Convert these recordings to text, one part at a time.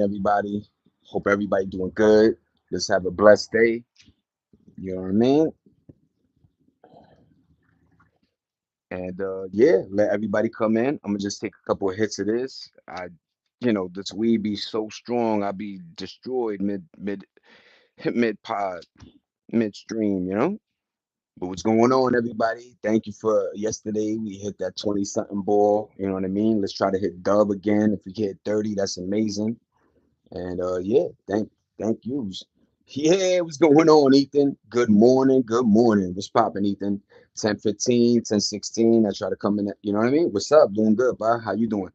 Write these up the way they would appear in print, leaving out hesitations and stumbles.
everybody. Hope everybody doing good. Let's have a blessed day. You know what I mean? And yeah, let everybody come in. I'm gonna just take a couple of hits of this. This weed be so strong, I be destroyed mid pod, midstream. But what's going on, everybody? Thank you for yesterday. We hit that 20 something ball. You know what I mean? Let's try to hit dub again. If we hit 30, that's amazing. And yeah, thank you. Yeah, what's going on, Ethan? Good morning. Good morning. What's popping, Ethan? 10:15, 10:16. I try to come in you know what I mean? What's up? Doing good, bye. How you doing?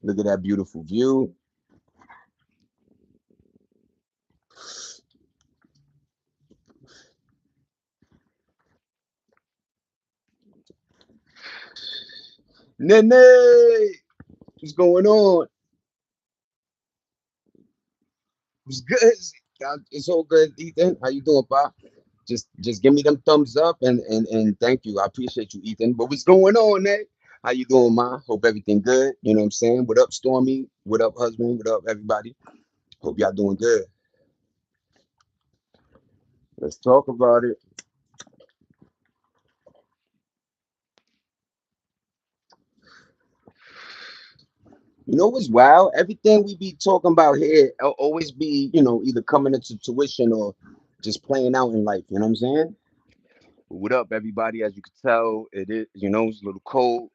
Look at that beautiful view. Nene, what's going on? What's good? It's all good, Ethan. How you doing, bye? Just give me them thumbs up and thank you. I appreciate you, Ethan. But what's going on, Nate? How you doing, ma? Hope everything good. You know what I'm saying? What up, Stormy? What up, husband? What up, everybody? Hope y'all doing good. Let's talk about it. You know what's wild? Everything we be talking about here always be, either coming into tuition or just playing out in life. You know what I'm saying? What up, everybody? As you can tell, it is, it's a little cold.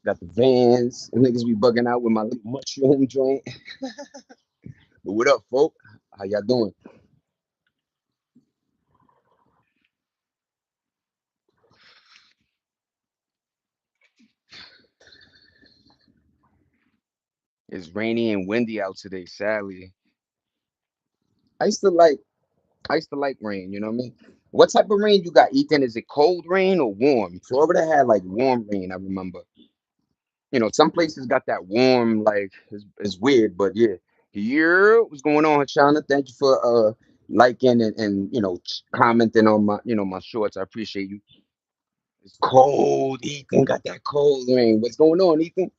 Got the vans. And niggas be bugging out with my little mushroom joint. But what up, folk? How y'all doing? It's rainy and windy out today, sadly. I used to like I used to like rain, you know what I mean? What type of rain you got, Ethan? Is it cold rain or warm? Florida had like warm rain, I remember. Some places got that warm, like it's weird, but yeah. Here, what's going on, Hachana? Thank you for liking and commenting on my shorts. I appreciate you. It's cold, Ethan. Got that cold rain. What's going on, Ethan?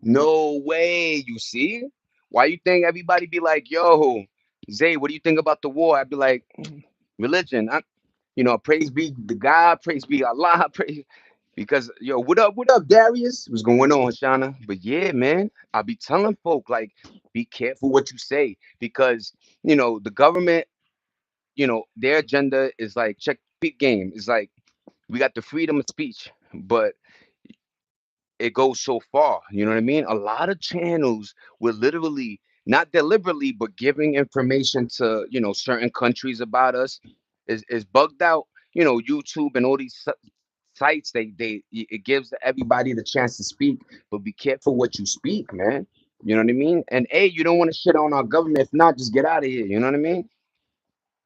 No way. You see? Why you think everybody be like, yo, Zay, what do you think about the war? I'd be like, religion. Praise be the God, praise be Allah, praise because yo, what up, Darius? What's going on, Shana? But yeah, man, I be telling folk like, be careful what you say because the government, their agenda is like check big game. It's like we got the freedom of speech, but it goes so far. You know what I mean? A lot of channels were literally not deliberately, but giving information to certain countries about us is bugged out. YouTube and all these sites it gives everybody the chance to speak, but be careful what you speak, man. You know what I mean? And hey, you don't want to shit on our government. If not, just get out of here. You know what I mean?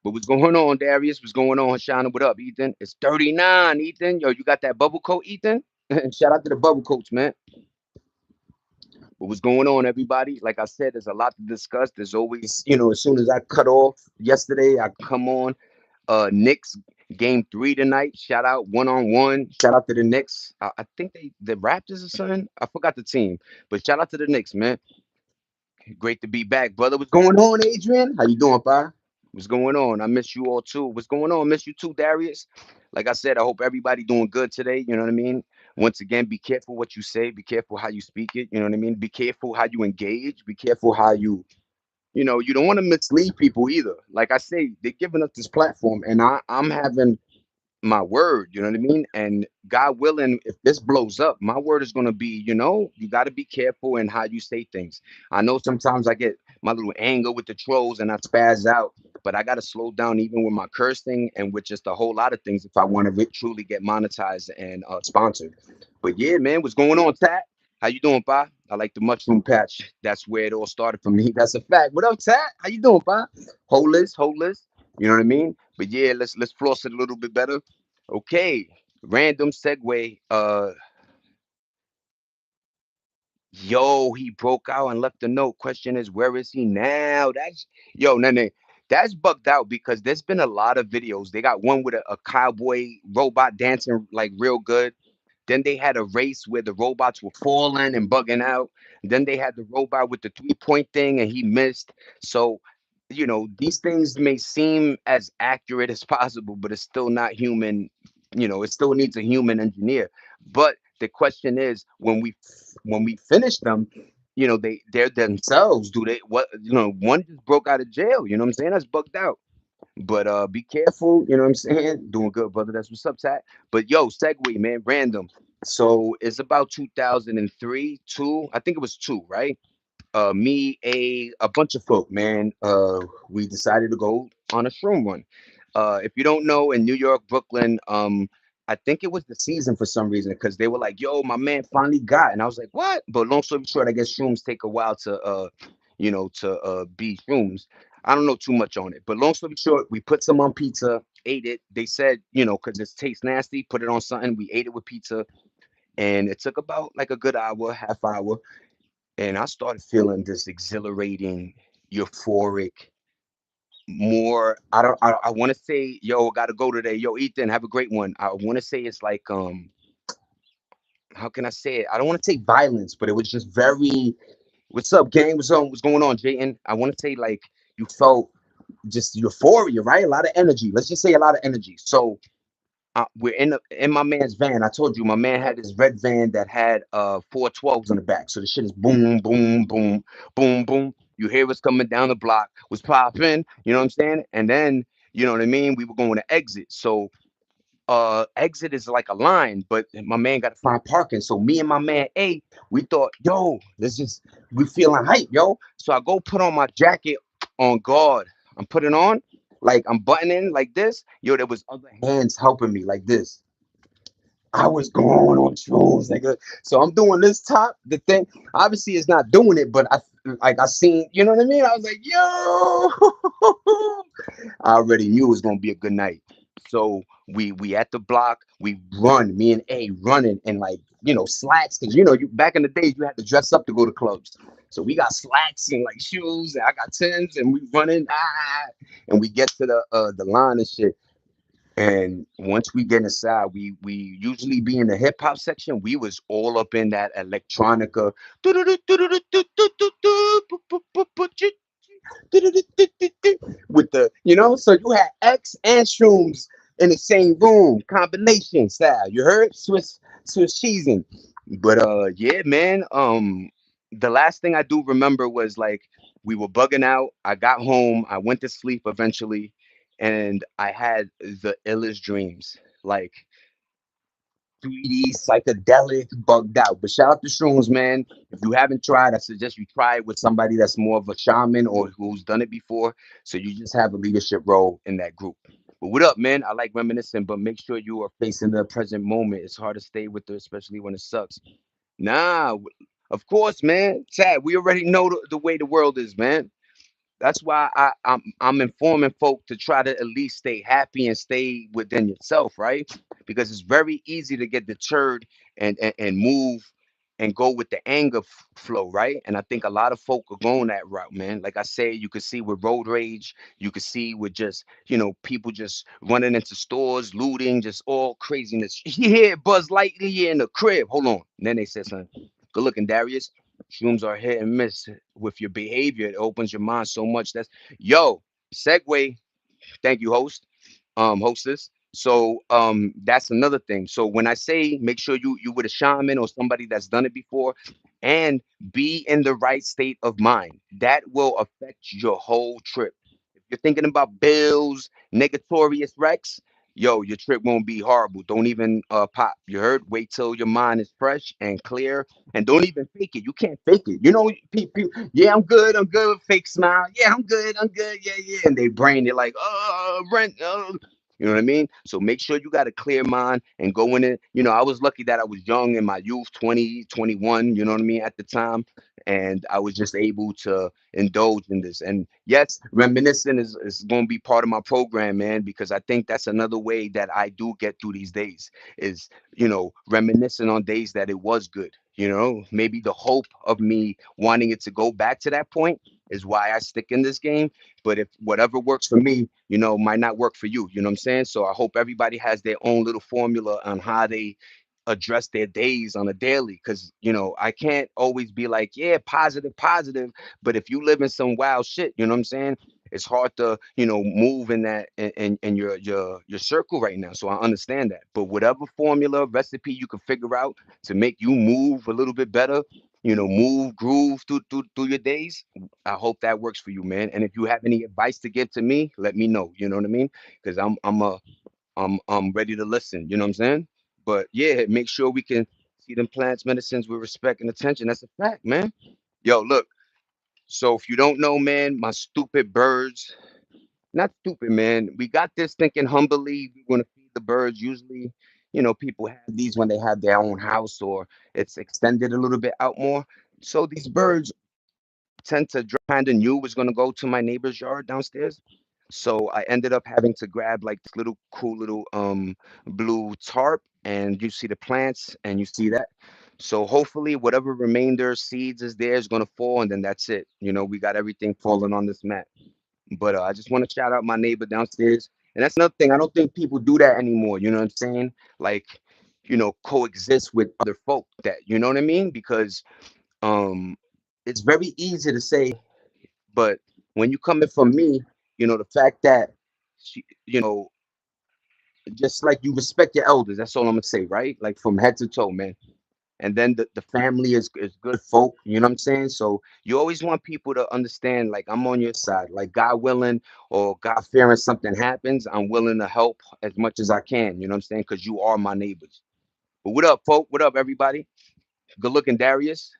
But what's going on, Darius? What's going on, Shana? What up, Ethan? It's 39, Ethan. Yo, you got that bubble coat, Ethan? Shout out to the bubble coats, man. But what's going on, everybody? Like I said, there's a lot to discuss. There's always, as soon as I cut off yesterday, I come on. Knicks game 3 tonight. Shout out 1-on-1. Shout out to the Knicks. I think the Raptors or something. I forgot the team, but shout out to the Knicks, man. Great to be back, brother. What's going on, Adrian? How you doing, pa? What's going on? I miss you all too. What's going on? Miss you too, Darius. Like I said, I hope everybody doing good today. You know what I mean? Once again, be careful what you say. Be careful how you speak it. You know what I mean? Be careful how you engage. Be careful how you don't want to mislead people either. Like I say, they're giving us this platform, and I'm having my word, you know what I mean? And God willing, if this blows up, my word is going to be, you got to be careful in how you say things. I know sometimes I get my little anger with the trolls and I spaz out, but I got to slow down even with my cursing and with just a whole lot of things if I want to truly get monetized and sponsored. But yeah, man, what's going on, Tat? How you doing, Pa? I like the mushroom patch. That's where it all started for me. That's a fact. What up, Tat? How you doing, Pa? Holeless. You know what I mean? But yeah, let's floss it a little bit better. Okay, random segue. Yo, he broke out and left a note. Question is, where is he now? That's yo, Nene. That's bugged out because there's been a lot of videos. They got one with a cowboy robot dancing like real good. Then they had a race where the robots were falling and bugging out. Then they had the robot with the 3 point thing and he missed. So, these things may seem as accurate as possible, but it's still not human. It still needs a human engineer. But the question is, when we finish them, they're themselves. Do they what? One just broke out of jail. You know what I'm saying? That's bugged out. But be careful, you know what I'm saying? Doing good, brother. That's what's up, Tat. But yo, segue, man, random. So it's about 2003, two. I think it was two, right? Me, a bunch of folk, man. We decided to go on a shroom run. If you don't know, in New York, Brooklyn, I think it was the season for some reason because they were like, "Yo, my man finally got," and I was like, "What?" But long story short, I guess shrooms take a while to be shrooms. I don't know too much on it, but long story short, we put some on pizza, ate it. They said, because it tastes nasty, put it on something. We ate it with pizza, and it took about like a good hour, half hour, and I started feeling this exhilarating, euphoric, more. I don't. I want to say, yo, got to go today. Yo, Ethan, have a great one. I want to say it's like, how can I say it? I don't want to say violence, but it was just very. What's up, gang? What's on? What's going on, Jayton? I want to say like you felt just euphoria, right? A lot of energy. Let's just say a lot of energy. So we're in my man's van. I told you my man had this red van that had 412s on the back. So the shit is boom, boom, boom, boom, boom. You hear us coming down the block, was popping, you know what I'm saying? And then, you know what I mean? We were going to exit. So exit is like a line, but my man got to find parking. So me and my man A, we thought, yo, we feeling hype, yo. So I go put on my jacket on guard. I'm putting on, like I'm buttoning like this. Yo, there was other hands helping me like this. I was going on shrooms, nigga. So I'm doing this top. The thing, obviously, it's not doing it, but I seen, you know what I mean? I was like, yo, I already knew it was gonna be a good night. So we at the block, we run, me and A running and like, slacks, because you back in the days you had to dress up to go to clubs. So we got slacks and like shoes, and I got Tims, and we running, and we get to the line and shit. And once we get inside, we usually be in the hip hop section. We was all up in that electronica with so you had X and shrooms in the same room, combination style. You heard? Swiss cheesing. But yeah, man. The last thing I do remember was like we were bugging out. I got home, I went to sleep eventually, and I had the illest dreams. Like 3D, psychedelic, bugged out. But shout out to shrooms, man. If you haven't tried, I suggest you try it with somebody that's more of a shaman or who's done it before. So you just have a leadership role in that group. But what up, man? I like reminiscing, but make sure you are facing the present moment. It's hard to stay with it, especially when it sucks. Of course, man. Chad, we already know the way the world is, man. That's why I'm informing folk to try to at least stay happy and stay within yourself, right? Because it's very easy to get deterred and move and go with the anger flow, right? And I think a lot of folk are going that route, man. Like I say, you could see with road rage, you could see with just people just running into stores, looting, just all craziness. You hear Buzz Lightyear in the crib. Hold on. And then they said something. Good looking, Darius. Shrooms are hit and miss with your behavior. It opens your mind so much. That's yo segue. Thank you, hostess. So that's another thing. So when I say make sure you with a shaman or somebody that's done it before, and be in the right state of mind, that will affect your whole trip. If you're thinking about bills, negatorious Rex, yo, your trip won't be horrible. Don't even pop. You heard? Wait till your mind is fresh and clear, and don't even fake it. You can't fake it. People, yeah, I'm good. I'm good. Fake smile. Yeah, I'm good. I'm good. Yeah, yeah. And they brain it like, rent. You know what I mean? So make sure you got a clear mind and go in it. I was lucky that I was young in my youth, 20, 21. You know what I mean, at the time. And I was just able to indulge in this. And yes, reminiscing is going to be part of my program, man, because I think that's another way that I do get through these days is, reminiscing on days that it was good. Maybe the hope of me wanting it to go back to that point is why I stick in this game. But if whatever works for me, might not work for you. You know what I'm saying? So I hope everybody has their own little formula on how they address their days on a daily. Because I can't always be like, yeah, positive, positive. But if you live in some wild shit, you know what I'm saying? It's hard to move in that in your circle right now. So I understand that. But whatever formula recipe you can figure out to make you move a little bit better, move, groove through your days. I hope that works for you, man. And if you have any advice to give to me, let me know. You know what I mean? Because I'm ready to listen. You know what I'm saying? But yeah, make sure we can see them plants, medicines with respect and attention. That's a fact, man. Yo, look. So if you don't know, man, my stupid birds, not stupid, man. We got this thinking humbly we're going to feed the birds. Usually, people have these when they have their own house or it's extended a little bit out more. So these birds tend to kind of knew was going to go to my neighbor's yard downstairs. So I ended up having to grab like this little cool little blue tarp, and you see the plants and you see that. So hopefully whatever remainder seeds is there is going to fall, and then that's it. We got everything falling on this mat. But I just want to shout out my neighbor downstairs. And that's another thing. I don't think people do that anymore. You know what I'm saying? Like, coexist with other folk that, you know what I mean? Because um it's very easy to say, but when you coming from me, the fact that you know, just like you respect your elders, that's all I'm gonna say, right? Like from head to toe, man. And then the family is good folk, you know what I'm saying? So you always want people to understand, like, I'm on your side, like, God willing or God fearing something happens, I'm willing to help as much as I can, you know what I'm saying? Because you are my neighbors. But what up, folk? What up, everybody? Good looking, Darius.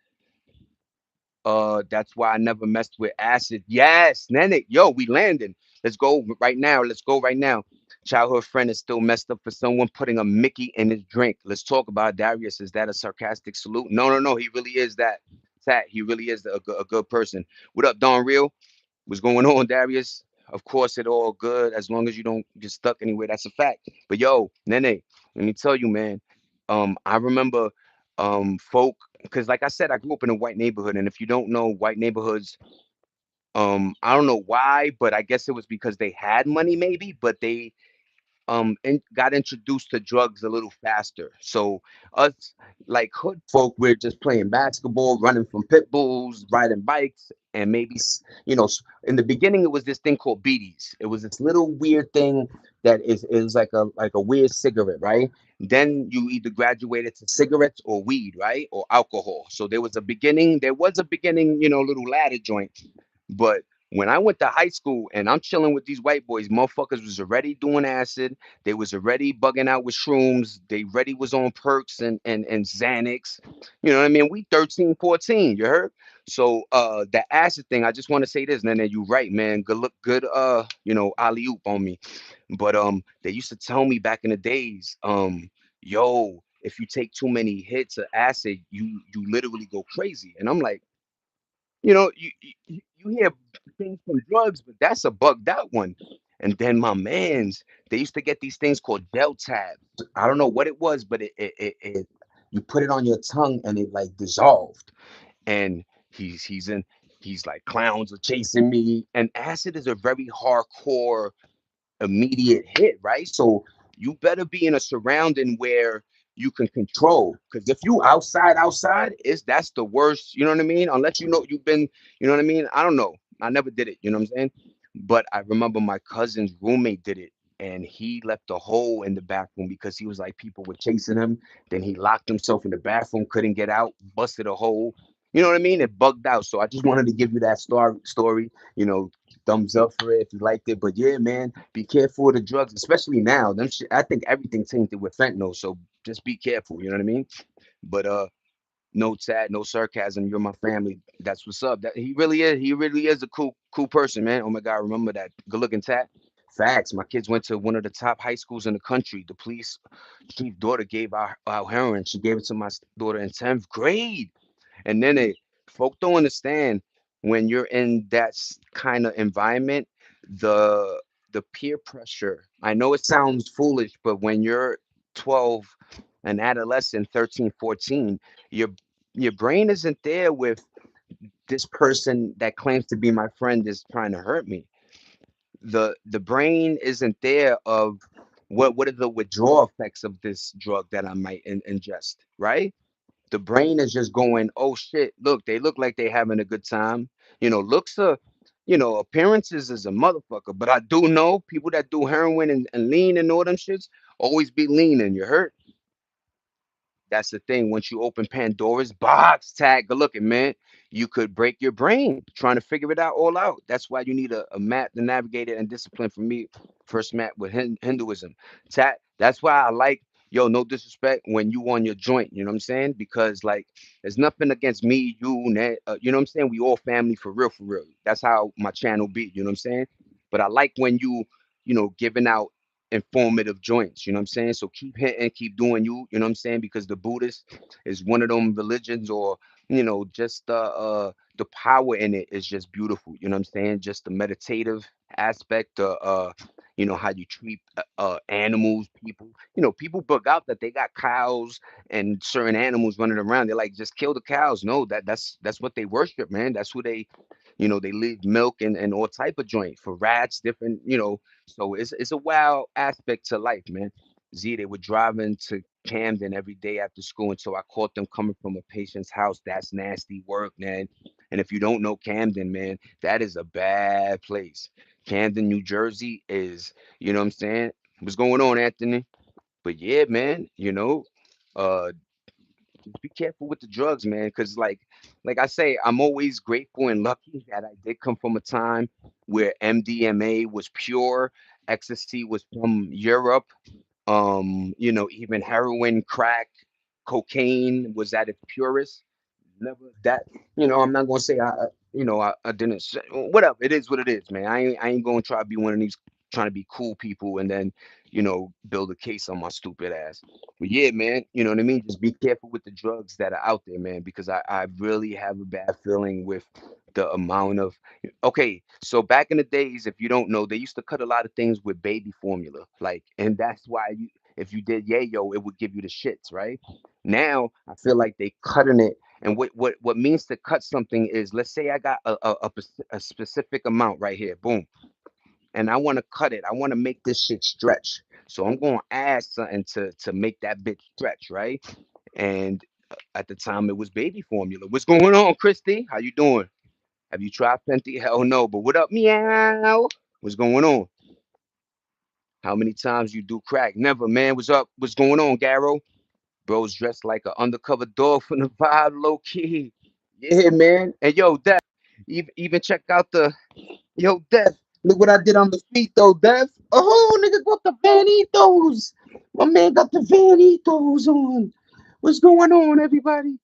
That's why I never messed with acid. Yes, Nene. Yo, we landing. Let's go right now. Let's go right now. Childhood friend is still messed up for someone putting a Mickey in his drink. Let's talk about Darius. Is that a sarcastic salute? No, no, no. He really is that. Tat. He really is a good person. What up, Don Real? What's going on, Darius? Of course, it all good as long as you don't get stuck anywhere. That's a fact. But yo, Nene, let me tell you, man. I remember folk, because like I said, I grew up in a white neighborhood, and if you don't know white neighborhoods, I don't know why, but I guess it was because they had money, maybe, but they got introduced to drugs a little faster. So us like hood folk, we're just playing basketball, running from pit bulls, riding bikes, and maybe in the beginning it was this thing called beaties. It was this little weird thing that is like a weird cigarette, right? Then you either graduated to cigarettes or weed, right, or alcohol. So there was a beginning, little ladder joint, but when I went to high school and I'm chilling with these white boys, motherfuckers was already doing acid. They was already bugging out with shrooms. They already was on perks and Xanax. You know what I mean? We 13, 14. You heard? So the acid thing, I just want to say this, and then you right, man. Good look, good alley oop on me. But they used to tell me back in the days, yo, if you take too many hits of acid, you literally go crazy. And I'm like, you hear things from drugs, but that's a bugged out one. And then my man's, they used to get these things called gel tabs. I don't know what it was, but it you put it on your tongue and it like dissolved. And he's like clowns are chasing me. And acid is a very hardcore immediate hit, right? So you better be in a surrounding where you can control. Because if you outside, it's that's the worst. You know what I mean? Unless you've been, you know what I mean? I don't know. I never did it. You know what I'm saying? But I remember my cousin's roommate did it. And he left a hole in the bathroom because he was like people were chasing him. Then he locked himself in the bathroom, couldn't get out, busted a hole. You know what I mean? It bugged out. So I just wanted to give you that story. Thumbs up for it if you liked it. But yeah, man, be careful of the drugs, especially now. I think everything tainted with fentanyl, so just be careful. You know what I mean? But no sad, no sarcasm. You're my family. That's what's up. That he really is. He really is a cool person, man. Oh my God, remember that. Good looking tat. Facts. My kids went to one of the top high schools in the country. The police chief daughter gave our heroin. She gave it to my daughter in 10th grade. And then folk don't understand when you're in that kind of environment, the the peer pressure. I know it sounds foolish, but when you're 12, an adolescent, 13, 14, you're your brain isn't there with this person that claims to be my friend is trying to hurt me. The brain isn't there of what are the withdrawal effects of this drug that I might ingest, right? The brain is just going, oh shit, look, they look like they having a good time. Looks are, appearances is a motherfucker. But I do know people that do heroin and lean and all them shits always be leaning. You heard? That's the thing. Once you open Pandora's box, tag, good looking, man, you could break your brain trying to figure it out all out. That's why you need a map to navigate it and discipline. For me, first map with Hinduism. Tag, that's why I like, yo, no disrespect when you on your joint, you know what I'm saying? Because, like, there's nothing against me, you, Ned, you know what I'm saying? We all family for real, for real. That's how my channel be, you know what I'm saying? But I like when giving out informative joints. You know what I'm saying? So keep hitting, keep doing you. You know what I'm saying? Because the Buddhist is one of them religions, or just the power in it is just beautiful. You know what I'm saying? Just the meditative aspect, how you treat animals, people. People bug out that they got cows and certain animals running around. They're like, just kill the cows. No, that's what they worship, man. That's who they leave milk and all type of joint for rats, different, so it's a wild aspect to life, man. Z, they were driving to Camden every day after school until I caught them coming from a patient's house. That's nasty work, man. And if you don't know Camden, man, that is a bad place. Camden, New Jersey is, you know what I'm saying? What's going on, Anthony? But yeah, man, uh just be careful with the drugs, man, because like I say, I'm always grateful and lucky that I did come from a time where MDMA was pure, ecstasy was from Europe, even heroin, crack, cocaine was at its purest. Never that, I'm not gonna say I didn't say, whatever. It is what it is, man. I ain't gonna try to be one of these trying to be cool people and then build a case on my stupid ass. But yeah, man, you know what I mean. Just be careful with the drugs that are out there, man, because I really have a bad feeling with the amount of. Okay, so back in the days, if you don't know, they used to cut a lot of things with baby formula, like, and that's why if you did yayo, it would give you the shits, right? Now I feel like they cutting it, and what means to cut something is, let's say I got a specific amount right here, boom, and I want to cut it. I want to make this shit stretch. So I'm going to add something to make that bitch stretch, right? And at the time it was baby formula. What's going on, Christy? How you doing? Have you tried Fenty? Hell no. But what up, meow? What's going on? How many times you do crack? Never, man. What's up? What's going on, Garrow? Bro's dressed like an undercover dog from the vibe, low key. Yeah, man. And yo, Death, even check out yo, Death. Look what I did on the feet, though, Death. Oh, nigga got the Vanitos. My man got the Vanitos on. What's going on, everybody?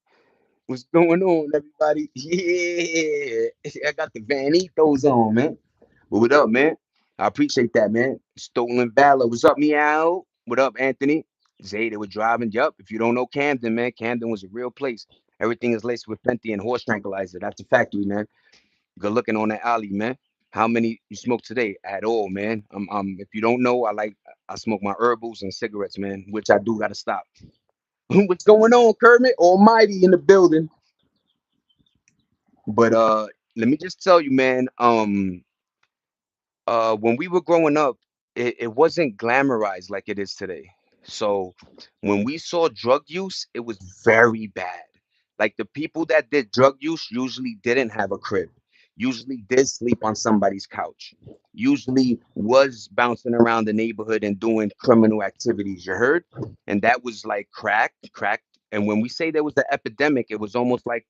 What's going on, everybody? Yeah, I got the Vanitos on, man. But what up, man? I appreciate that, man. Stolen Valor. What's up, meow? What up, Anthony? Zay, they were driving. Yup. If you don't know Camden, man, Camden was a real place. Everything is laced with Fenty and horse tranquilizer. That's a factory, man. Good looking on that alley, man. How many you smoke today? At all, man. If you don't know, I smoke my herbals and cigarettes, man, which I do gotta stop. What's going on, Kermit? Almighty in the building. But let me just tell you, man. When we were growing up, it wasn't glamorized like it is today. So when we saw drug use, it was very bad. Like, the people that did drug use usually didn't have a crib, usually did sleep on somebody's couch, usually was bouncing around the neighborhood and doing criminal activities. You heard? And that was like crack. And when we say there was an epidemic, it was almost like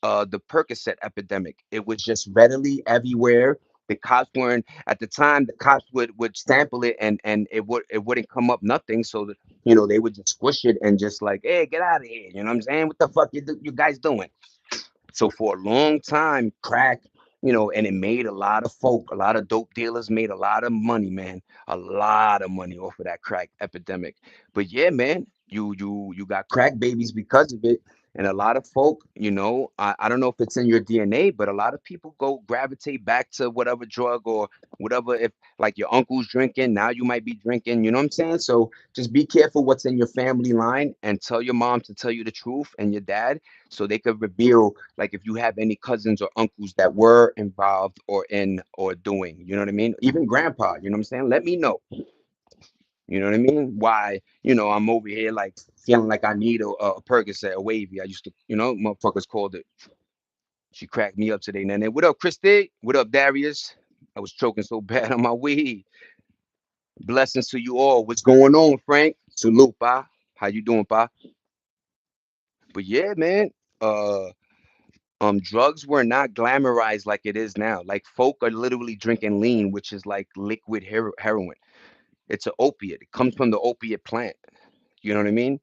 the Percocet epidemic. It was just readily everywhere. The cops weren't at the time. The cops would sample it, and it wouldn't come up nothing. So that, they would just squish it and just like, hey, get out of here. You know what I'm saying? What the fuck you guys doing? So for a long time, crack, and it made a lot of folk, a lot of dope dealers made a lot of money, man, a lot of money off of that crack epidemic. But yeah, man, you got crack babies because of it, And a lot of folk, I don't know if it's in your DNA, but a lot of people go gravitate back to whatever drug or whatever. If like your uncle's drinking, now you might be drinking. You know what I'm saying? So just be careful what's in your family line and tell your mom to tell you the truth and your dad so they could reveal like if you have any cousins or uncles that were involved or in or doing. You know what I mean? Even grandpa. You know what I'm saying? Let me know. You know what I mean? Why, I'm over here like feeling like I need a Percocet, a wavy. I used to, motherfuckers called it. She cracked me up today, Nene. What up, Christy? What up, Darius? I was choking so bad on my weed. Blessings to you all. What's going on, Frank? Salute, pa. How you doing, pa? But yeah, man. Uh, drugs were not glamorized like it is now. Like folk are literally drinking lean, which is like liquid heroin. It's an opiate. It comes from the opiate plant. You know what I mean?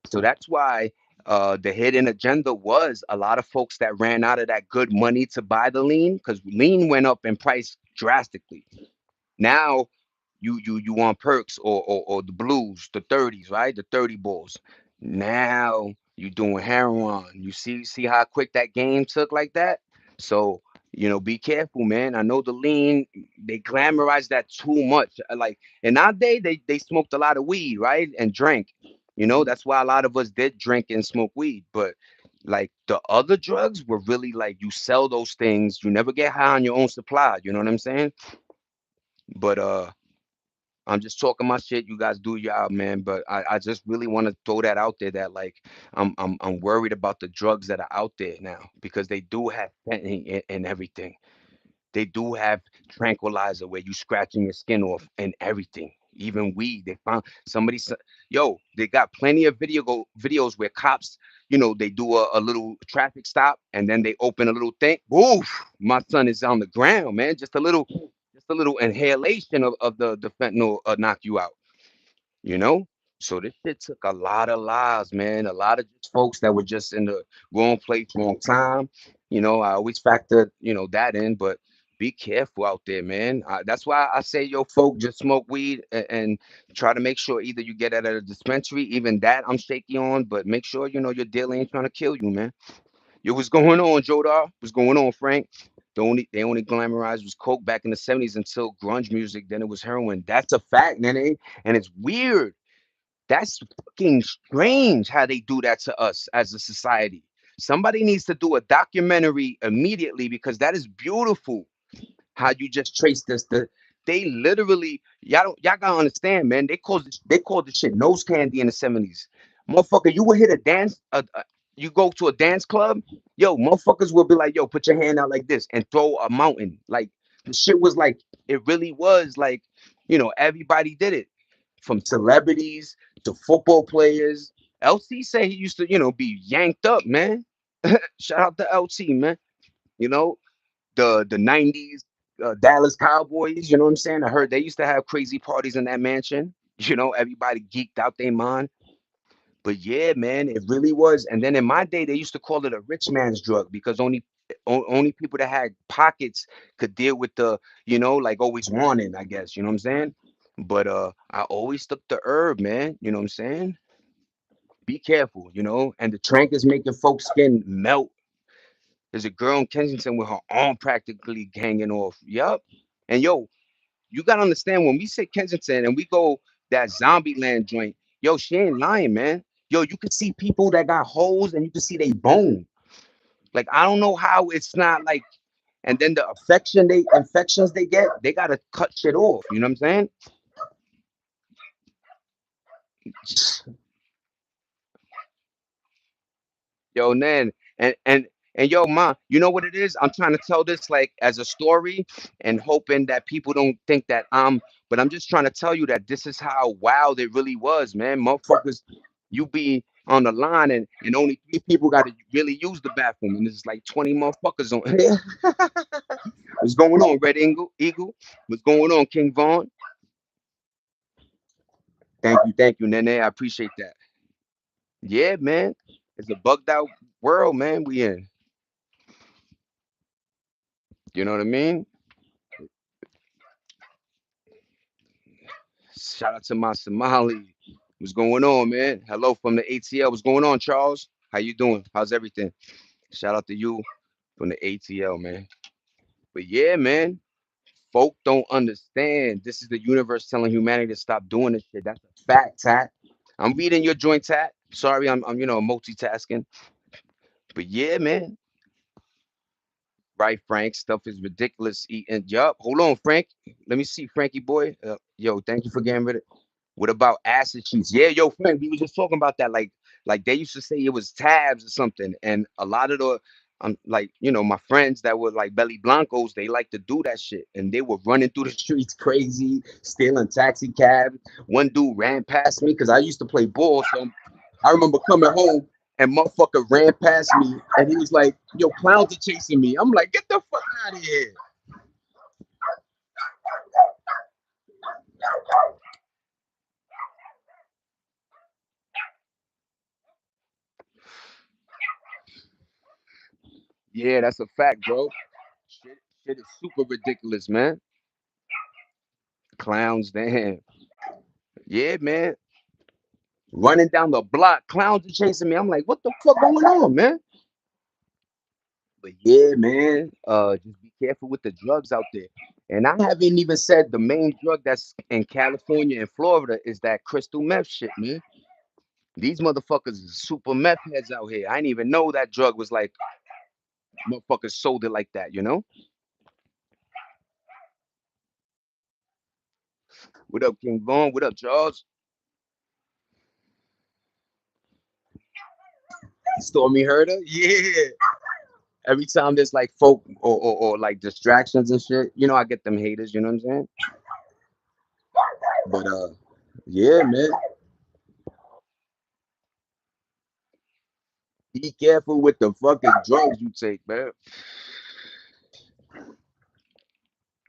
So that's why the hidden agenda was a lot of folks that ran out of that good money to buy the lean because lean went up in price drastically. Now you want perks or the blues, the 30s, right? The 30 balls. Now you doing heroin. You see how quick that game took like that? So, be careful, man. I know the lean, they glamorize that too much. Like in our day, they smoked a lot of weed, right? And drank. That's why a lot of us did drink and smoke weed. But like the other drugs were really like you sell those things, you never get high on your own supply. You know what I'm saying? But I'm just talking my shit. You guys do your job, man. But I just really want to throw that out there that like I'm worried about the drugs that are out there now because they do have fentanyl and everything. They do have tranquilizer where you scratching your skin off and everything. Even weed. They found somebody. Yo, they got plenty of videos where cops, they do a little traffic stop and then they open a little thing. Oof, my son is on the ground, man. Just a little inhalation of the fentanyl knock you out. You know. So this shit took a lot of lives, man. A lot of just folks that were just in the wrong place, wrong time. I always factor, that in, but be careful out there, man. That's why I say, yo, folk, just smoke weed and try to make sure either you get it at a dispensary, even that I'm shaky on, but make sure, your dealer ain't trying to kill you, man. Yo, what's going on, Jodar? What's going on, Frank? They only glamorized was coke back in the 70s until grunge music, then it was heroin. That's a fact, man. And it's weird. That's fucking strange how they do that to us as a society. Somebody needs to do a documentary immediately because that is beautiful. How you just trace this? They literally y'all gotta understand, man. They called the shit nose candy in the 70s. Motherfucker, you would hit a dance. You go to a dance club, yo, motherfuckers will be like, yo, put your hand out like this and throw a mountain. Like the shit was like it really was like, everybody did it from celebrities to football players. LC said he used to, be yanked up, man. Shout out to LT, man. You know, the 90s Dallas Cowboys, you know what I'm saying? I heard they used to have crazy parties in that mansion. Everybody geeked out their mind. But yeah, man, it really was. And then in my day, they used to call it a rich man's drug because only people that had pockets could deal with the, like always wanted, I guess. You know what I'm saying? But I always took the herb, man. You know what I'm saying? Be careful, And the trank is making folks' skin melt. There's a girl in Kensington with her arm practically hanging off. Yup. And yo, you gotta understand when we say Kensington and we go that zombie land joint, yo, she ain't lying, man. Yo, you can see people that got holes and you can see they bone. Like I don't know how it's not like and then the infections they get, they gotta cut shit off. You know what I'm saying? Yo, Nan, and yo, ma, you know what it is? I'm trying to tell this like as a story and hoping that people don't think that but I'm just trying to tell you that this is how wild it really was, man. Motherfuckers, you be on the line and only three people got to really use the bathroom, and there's like 20 motherfuckers on. What's going on, Red Eagle? What's going on, King Vaughn? Thank you, Nene. I appreciate that. Yeah, man. It's a bugged out world, man. We in. You know what I mean? Shout out to my Somali. What's going on, man? Hello from the ATL. What's going on, Charles? How you doing? How's everything? Shout out to you from the ATL, man. But yeah, man, folk don't understand. This is the universe telling humanity to stop doing this shit. That's a fact, Tat. I'm reading your joint, Tat. Sorry, I'm multitasking. But yeah, man. Right, Frank. Stuff is ridiculous. Eating. Yup. Hold on, Frank. Let me see, Frankie boy. Yo, thank you for getting rid of. What about acid cheese? Yeah, yo, Frank, we was just talking about that. Like they used to say it was tabs or something, and a lot of the, like my friends that were like belly blancos, they like to do that shit, and they were running through the streets crazy, stealing taxi cabs. One dude ran past me because I used to play ball, so I remember coming home and motherfucker ran past me, and he was like, "Yo, clowns are chasing me." I'm like, "Get the fuck out of here!" Yeah, that's a fact, bro. Shit, shit is super ridiculous, man. Clowns, damn. Yeah, man. Running down the block, clowns are chasing me. I'm like, what the fuck going on, man? But yeah, man. Just be careful with the drugs out there. And I haven't even said the main drug that's in California and Florida is that crystal meth shit, man. These motherfuckers is super meth heads out here. I didn't even know that drug was like motherfuckers sold it like that. What up, King Vaughn? What up, Charles? Stormy Herder? Yeah. Every time there's like folk or like distractions and shit, I get them haters, you know what I'm saying? But yeah, man. Be careful with the fucking drugs you take, man.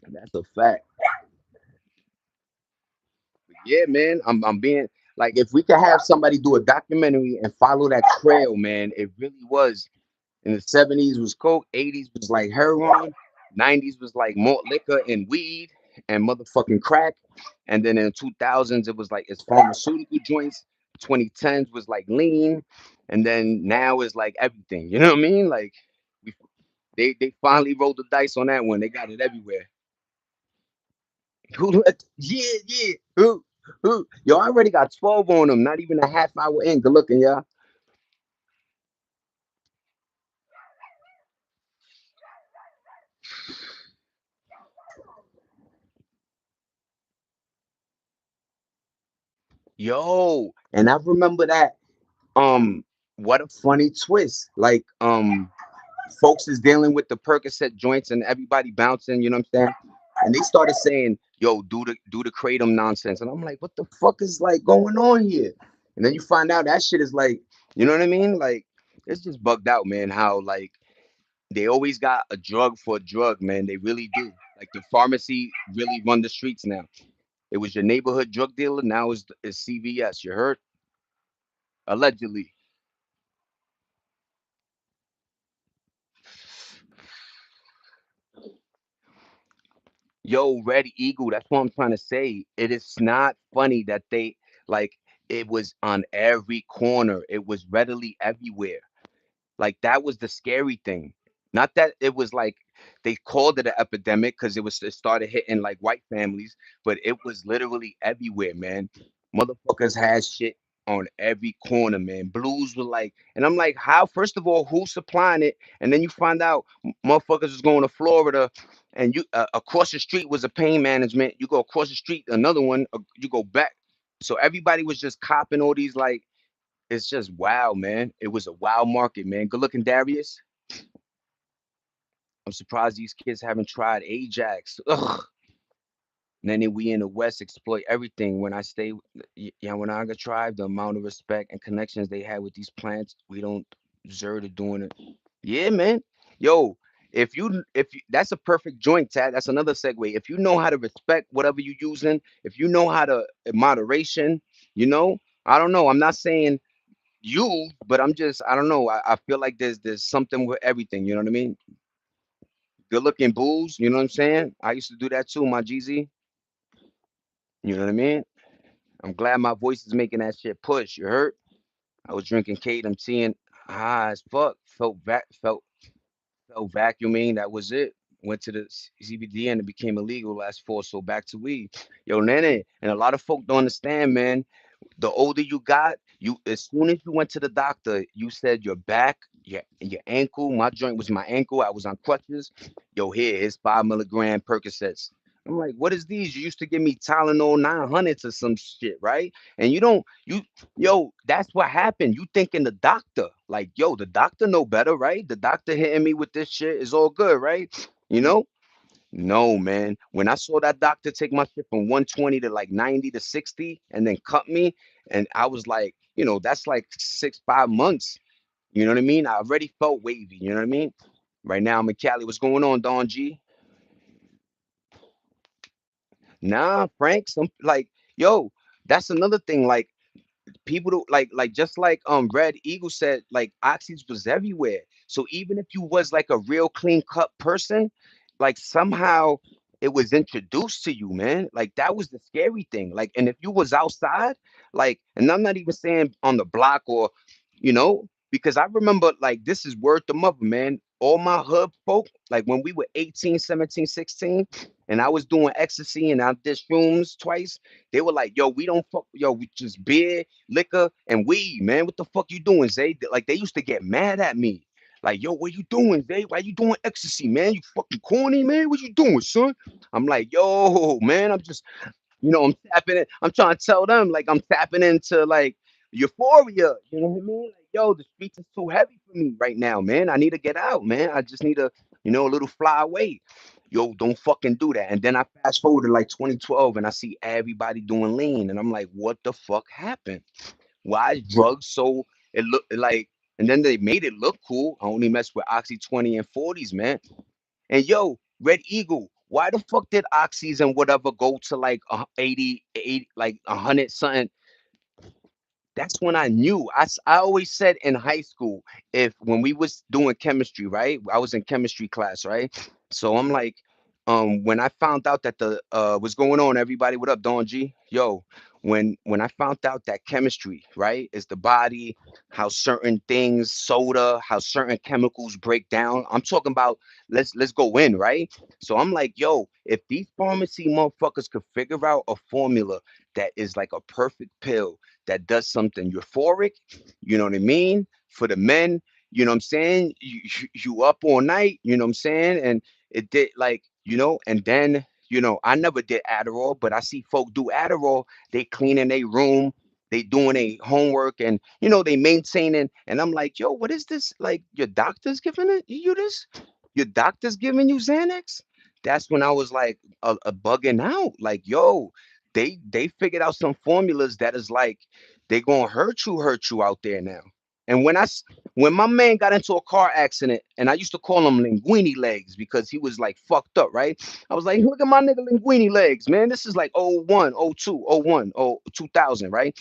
That's a fact. But yeah, man. I'm being like if we could have somebody do a documentary and follow that trail, man, it really was. In the 70s was coke, 80s was like heroin, 90s was like malt liquor and weed and motherfucking crack. And then in the 2000s, it was like it's pharmaceutical joints. 2010s was like lean. And then now is like everything. You know what I mean? Like we, they finally rolled the dice on that one. They got it everywhere. Who let, yeah, yeah. Who? Yo, I already got 12 on them. Not even a half hour in. Good looking, y'all. Yo, and I remember that. What a funny twist. Like, folks is dealing with the Percocet joints and everybody bouncing, you know what I'm saying? And they started saying, yo, do the kratom nonsense. And I'm like, what the fuck is like going on here? And then you find out that shit is like, you know what I mean? Like, it's just bugged out, man, how like they always got a drug for a drug, man. They really do. Like the pharmacy really run the streets now. It was your neighborhood drug dealer, now it's CVS. You heard? Allegedly. Yo, Red Eagle, that's what I'm trying to say. It is not funny that they like it was on every corner. It was readily everywhere. Like that was the scary thing. Not that it was like they called it an epidemic because it started hitting like white families, but it was literally everywhere, man. Motherfuckers had shit on every corner, man. Blues were like, and I'm like, how? First of all, who's supplying it? And then you find out motherfuckers was going to Florida, and you across the street was a pain management. You go across the street, another one. You go back. So everybody was just copping all these like it's just wow, man. It was a wow market, man. Good looking Darius. I'm surprised these kids haven't tried Ajax. Ugh. And then we in the West exploit everything. When I stay, yeah, when I tribe, the amount of respect and connections they had with these plants, we don't deserve to doing it. Yeah, man. Yo, if you that's a perfect joint, Tad. That's another segue. If you know how to respect whatever you're using, if you know how to moderation, you know, I don't know. I'm not saying you, but I'm just I don't know. I feel like there's something with everything. You know what I mean? Good looking booze. You know what I'm saying? I used to do that too, my GZ. You know what I mean? I'm glad my voice is making that shit push. You heard? I was drinking KMT. high as fuck. Felt vacuuming. That was it. Went to the CBD and it became illegal last fall. So back to weed. Yo, Nene, and a lot of folk don't understand, man. The older you got, you as soon as you went to the doctor, you said your back, your ankle. My joint was my ankle. I was on crutches. Yo, here is 5 milligram Percocets. I'm like, what is these? You used to give me Tylenol 900s or some shit, right? And you don't, yo, that's what happened. You thinking the doctor, like, yo, the doctor know better, right? The doctor hitting me with this shit is all good, right? You know? No, man. When I saw that doctor take my shit from 120 to like 90 to 60 and then cut me, and I was like, that's like 5 months. You know what I mean? I already felt wavy. You know what I mean? Right now I'm in Cali. What's going on, Don G? Nah, Frank. Some like, yo, that's another thing. Like, people do like just like Red Eagle said, like oxys was everywhere. So even if you was like a real clean cut person, like somehow it was introduced to you, man. Like that was the scary thing. Like, and if you was outside, like, and I'm not even saying on the block or, because I remember like this is word to mother, man. All my hood folk, like when we were 18, 17, 16, and I was doing ecstasy and I did shrooms twice, they were like, yo, we don't fuck, yo, we just beer, liquor, and weed, man. What the fuck you doing, Zay? Like they used to get mad at me. Like, yo, what you doing, Zay? Why you doing ecstasy, man? You fucking corny, man. What you doing, son? I'm like, yo, man, I'm just, I'm tapping it. I'm trying to tell them, like, I'm tapping into like euphoria. You know what I mean? Like, yo, the streets is too heavy for me right now, man. I need to get out, man. I just need a little fly away. Yo, don't fucking do that. And then I fast forward to like 2012 and I see everybody doing lean. And I'm like, what the fuck happened? Why is drugs so it look like, and then they made it look cool. I only mess with Oxy 20 and 40s, man. And yo, Red Eagle, why the fuck did Oxys and whatever go to like 80, like 100 something? That's when I knew. I always said in high school, if when we was doing chemistry, right? I was in chemistry class, right? So I'm like, when I found out that the what's going on, everybody, what up, Don G? Yo, when I found out that chemistry, right, is the body, how certain things, soda, how certain chemicals break down. I'm talking about let's go in, right? So I'm like, yo, if these pharmacy motherfuckers could figure out a formula that is like a perfect pill that does something euphoric, you know what I mean? For the men, you know what I'm saying? You up all night, you know what I'm saying? And it did like, and then, I never did Adderall, but I see folk do Adderall. They cleaning their room, they doing their homework, and they maintaining. And I'm like, yo, what is this? Like your doctor's giving it you this? Your doctor's giving you Xanax? That's when I was like a bugging out. Like, yo, they figured out some formulas that is like they gonna hurt you out there now. And when my man got into a car accident, and I used to call him linguini legs because he was like fucked up, right? I was like, look at my nigga linguini legs, man. This is like '01, '02, '01, 2000, right?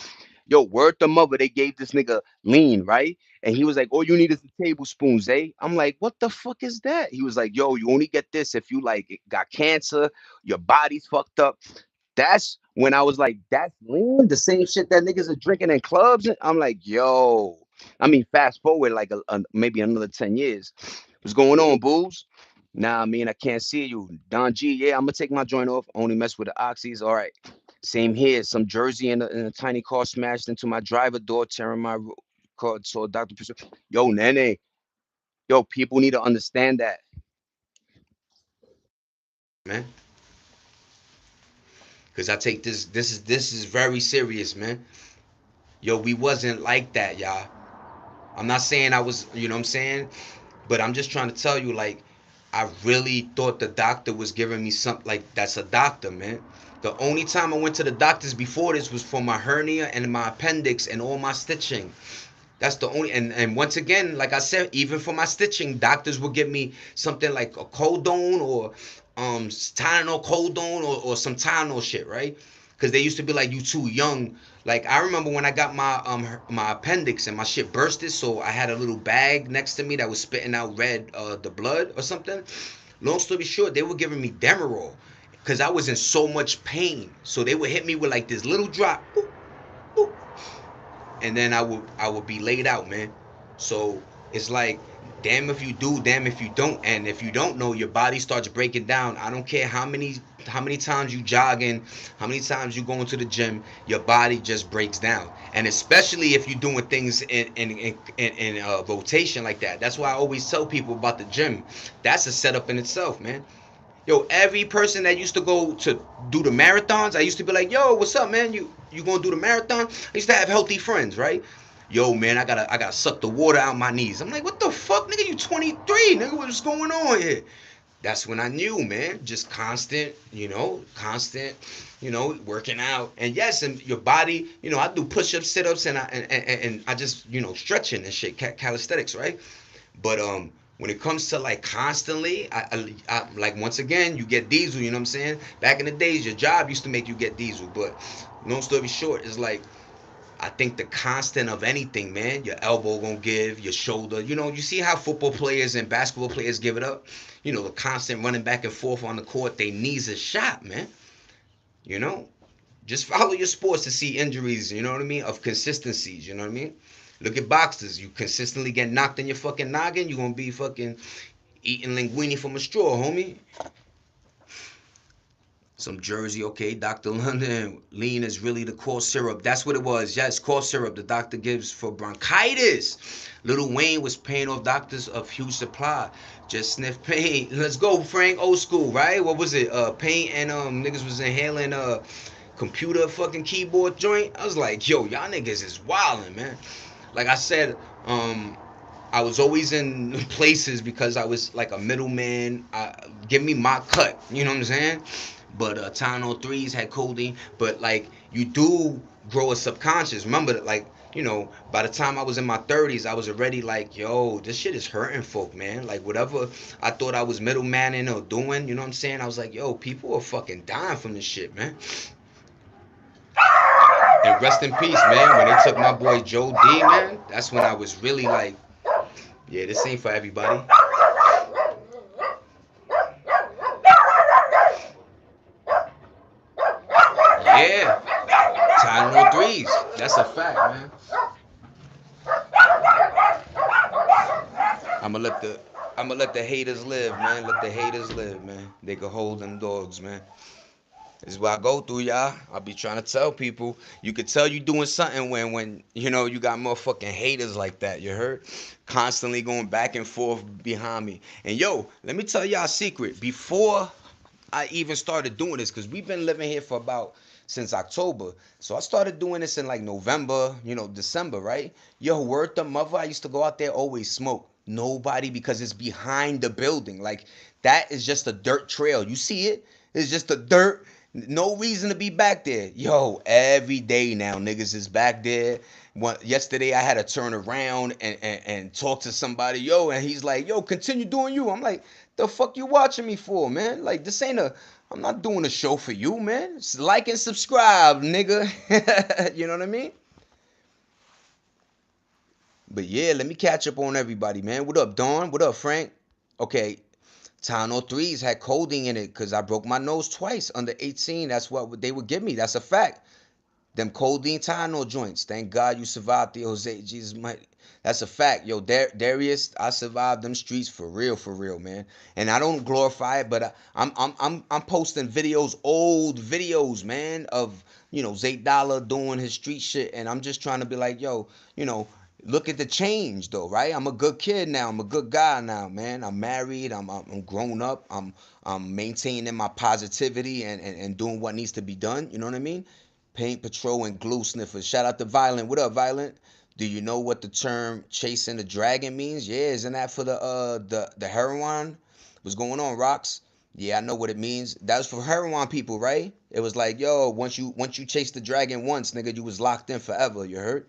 Yo, word to mother, they gave this nigga lean, right? And he was like, all you need is a tablespoon, Zay. I'm like, what the fuck is that? He was like, yo, you only get this if you like got cancer, your body's fucked up. That's when I was like, that's lean, the same shit that niggas are drinking in clubs. I'm like, yo. I mean, fast forward like maybe another 10 years. What's going on, booze? Nah, I mean, I can't see you. Don G, yeah, I'm gonna take my joint off. Only mess with the oxys. All right. Same here. Some jersey in a tiny car smashed into my driver door, tearing my car. So Dr. Yo, Nene. Yo, people need to understand that, man. Cause I take this. This is very serious, man. Yo, we wasn't like that, y'all. I'm not saying I was, you know what I'm saying? But I'm just trying to tell you, like, I really thought the doctor was giving me something, like, that's a doctor, man. The only time I went to the doctors before this was for my hernia and my appendix and all my stitching. That's the only, and once again, like I said, even for my stitching, doctors would give me something like a Coldone or Tylenol Coldone or some Tylenol shit, right? Because they used to be like, you too young. Like I remember when I got my appendix and my shit bursted, so I had a little bag next to me that was spitting out red the blood or something. Long story short, they were giving me Demerol because I was in so much pain. So they would hit me with like this little drop, boop, boop, and then I would be laid out, man. So it's like, damn if you do, damn if you don't. And if you don't know, your body starts breaking down. I don't care how many times you jogging, how many times you going to the gym, your body just breaks down. And especially if you're doing things in rotation like that. That's why I always tell people about the gym. That's a setup in itself, man. Yo, every person that used to go to do the marathons, I used to be like, yo, what's up, man? You gonna do the marathon? I used to have healthy friends, right? Yo, man, I gotta suck the water out my knees. I'm like, what the fuck, nigga? You 23, nigga? What's going on here? That's when I knew, man. Just constant, working out. And yes, and your body, I do push-ups, sit-ups, and I just, stretching and shit, calisthenics, right? But when it comes to like constantly, like once again, you get diesel. You know what I'm saying? Back in the days, your job used to make you get diesel. But long story short, is like I think the constant of anything, man. Your elbow gonna give, your shoulder. You see how football players and basketball players give it up. The constant running back and forth on the court. They knees are shot, man. You know, just follow your sports to see injuries, you know what I mean, of consistencies, you know what I mean? Look at boxers. You consistently get knocked in your fucking noggin, you're gonna be fucking eating linguine from a straw, homie. Some Jersey, okay. Dr. London, lean is really the cough syrup. That's what it was. Yes, cough syrup the doctor gives for bronchitis. Little Wayne was paying off doctors of huge supply. Just sniff pain. Let's go, Frank. Old school, right? What was it? Paint and niggas was inhaling computer fucking keyboard joint. I was like, yo, y'all niggas is wildin', man. Like I said, I was always in places because I was like a middleman. Give me my cut, you know what I'm saying? But Town 03s had codeine. But like you do grow a subconscious. Remember, like by the time I was in my 30s, I was already like, yo, this shit is hurting folk, man. Like whatever I thought I was middlemaning or doing, you know what I'm saying? I was like, yo, people are fucking dying from this shit, man. And rest in peace, man. When they took my boy Joe D, man, that's when I was really like, yeah, this ain't for everybody. Yeah, Tylenol threes. That's a fact, man. I'ma let the I'ma let the haters live, man. Let the haters live, man. They can hold them dogs, man. This is what I go through, y'all. I be trying to tell people. You could tell you doing something when you got motherfucking haters like that. You heard? Constantly going back and forth behind me. And yo, let me tell y'all a secret. Before I even started doing this, because we've been living here for about since October. So I started doing this in like November, December, right? Yo, word to mother, I used to go out there always smoke. Nobody, because it's behind the building. Like that is just a dirt trail. You see it? It's just a dirt. No reason to be back there. Yo, every day now, niggas is back there. Yesterday I had to turn around and talk to somebody, yo, and he's like, yo, continue doing you. I'm like, the fuck you watching me for, man? Like this ain't a I'm not doing a show for you, man. It's like and subscribe, nigga. You know what I mean? But yeah, let me catch up on everybody, man. What up, Dawn? What up, Frank? Okay, Town 03s had codeine in it because I broke my nose twice under 18. That's what they would give me. That's a fact. Them codeine Tylenol joints. Thank God you survived the Jose. Jesus mighty. That's a fact. Yo, Darius, I survived them streets for real, man. And I don't glorify it, but I'm posting videos, old videos, man, of zaydolla doing his street shit, and I'm just trying to be like, yo, you know, look at the change though, right? I'm a good kid now. I'm a good guy now, man. I'm married. I'm grown up. I'm maintaining my positivity and doing what needs to be done. You know what I mean? Paint Patrol and Glue Sniffers. Shout out to Violent. What up, Violent? Do you know what the term chasing the dragon means? Yeah, isn't that for the heroin? What's going on, Rocks? Yeah, I know what it means. That was for heroin people, right? It was like, yo, once you chase the dragon once, nigga, you was locked in forever. You heard?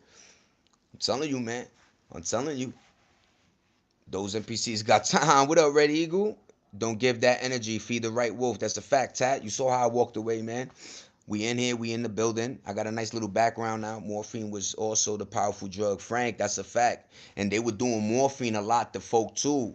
I'm telling you, man. I'm telling you. Those NPCs got time. What up, Red Eagle? Don't give that energy. Feed the right wolf. That's a fact, Tat. You saw how I walked away, man. We in here, we in the building. I got a nice little background now. Morphine was also the powerful drug. Frank, that's a fact. And they were doing morphine a lot to folk too.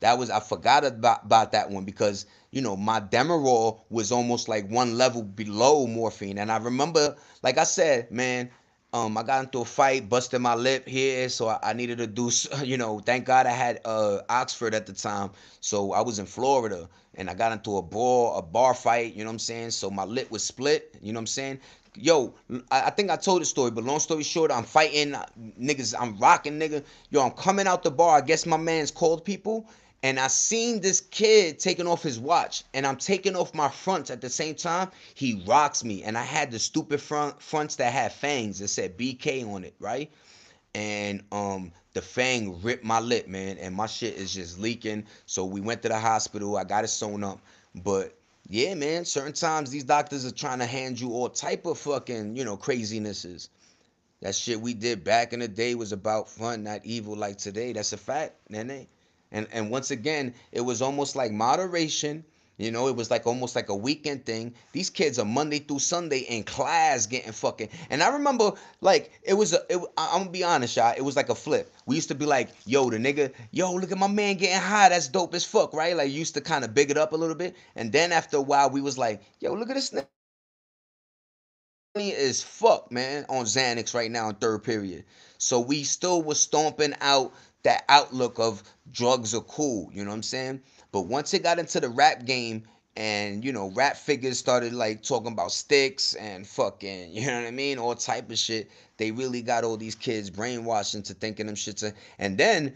That was I forgot about that one because my Demerol was almost like one level below morphine. And I remember, like I said, man, I got into a fight, busted my lip here, so I needed to do, thank God I had Oxford at the time, so I was in Florida, and I got into a bar fight, you know what I'm saying? So my lip was split, you know what I'm saying? Yo, I think I told the story, but long story short, I'm fighting niggas, I'm rocking nigga. Yo, I'm coming out the bar. I guess my man's called people, and I seen this kid taking off his watch, and I'm taking off my fronts at the same time. He rocks me, and I had the stupid fronts that had fangs that said BK on it, right? And the fang ripped my lip, man, and my shit is just leaking. So we went to the hospital. I got it sewn up, but yeah, man, certain times these doctors are trying to hand you all type of fucking, crazinesses. That shit we did back in the day was about fun, not evil like today. That's a fact, nene. And once again, it was almost like moderation. It was like almost like a weekend thing. These kids are Monday through Sunday in class getting fucking. And I remember, like, I'm gonna be honest, y'all. It was like a flip. We used to be like, yo, the nigga, yo, look at my man getting high. That's dope as fuck, right? Like, used to kind of big it up a little bit. And then after a while, we was like, yo, look at this nigga as fuck, man, on Xanax right now in third period. So we still was stomping out that outlook of drugs are cool, you know what I'm saying? But once it got into the rap game and, rap figures started like talking about sticks and fucking, you know what I mean? All type of shit. They really got all these kids brainwashed into thinking them shits. And then,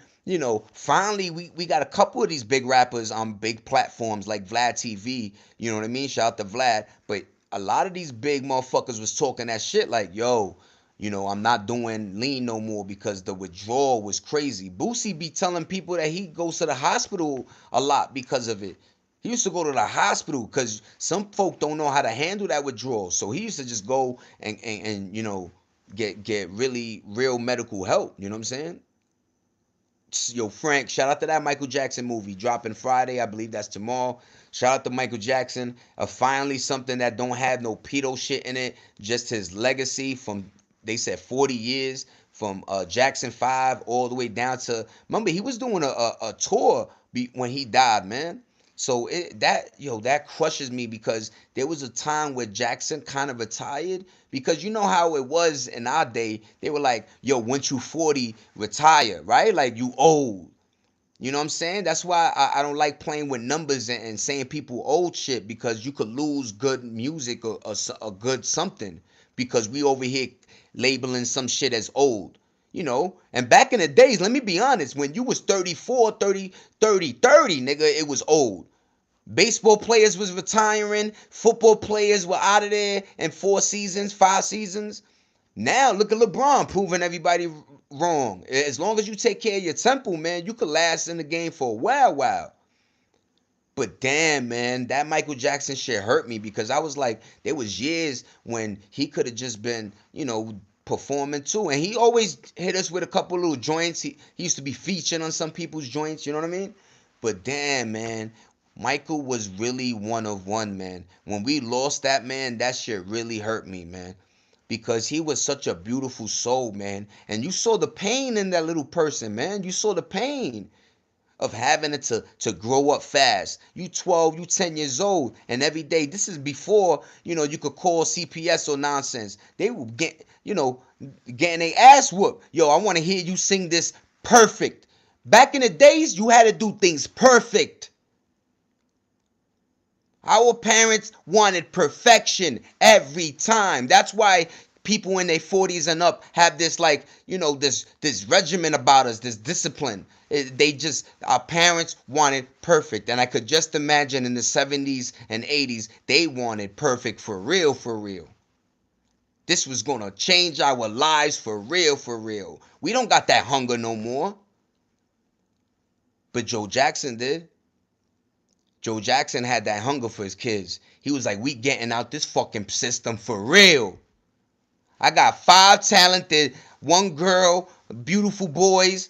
finally we got a couple of these big rappers on big platforms like Vlad TV, you know what I mean? Shout out to Vlad. But a lot of these big motherfuckers was talking that shit like, yo, I'm not doing lean no more because the withdrawal was crazy. Boosie be telling people that he goes to the hospital a lot because of it. He used to go to the hospital because some folk don't know how to handle that withdrawal. So he used to just go and get really real medical help. You know what I'm saying? Yo, Frank, shout out to that Michael Jackson movie dropping Friday. I believe that's tomorrow. Shout out to Michael Jackson. Finally, something that don't have no pedo shit in it. Just his legacy from, they said, 40 years from Jackson 5 all the way down to, remember, he was doing a tour when he died, man. So that crushes me because there was a time where Jackson kind of retired because you know how it was in our day. They were like, yo, once you 40, retire, right? Like you old. You know what I'm saying? That's why I don't like playing with numbers and saying people old shit because you could lose good music or a good something because we over here labeling some shit as old. And back in the days, let me be honest, when you was 34, 30, 30, 30, nigga, it was old. Baseball players was retiring. Football players were out of there in 4 seasons, 5 seasons. Now look at LeBron proving everybody wrong. As long as you take care of your temple, man, you could last in the game for a while. But damn, man, that Michael Jackson shit hurt me because I was like, there was years when he could have just been, performing too. And he always hit us with a couple little joints. He used to be featured on some people's joints, you know what I mean? But damn, man, Michael was really one of one, man. When we lost that man, that shit really hurt me, man. Because he was such a beautiful soul, man. And you saw the pain in that little person, man. You saw the pain of having it to grow up fast. You 12, you 10 years old, and every day, this is before, you could call CPS or nonsense. They would getting their ass whooped. Yo, I want to hear you sing this perfect. Back in the days, you had to do things perfect. Our parents wanted perfection every time. That's why people in their 40s and up have this like, this regimen about us, this discipline. Our parents wanted perfect. And I could just imagine in the 70s and 80s, they wanted perfect for real, for real. This was going to change our lives for real, for real. We don't got that hunger no more. But Joe Jackson did. Joe Jackson had that hunger for his kids. He was like, we getting out this fucking system for real. I got 5 talented, one girl, beautiful boys.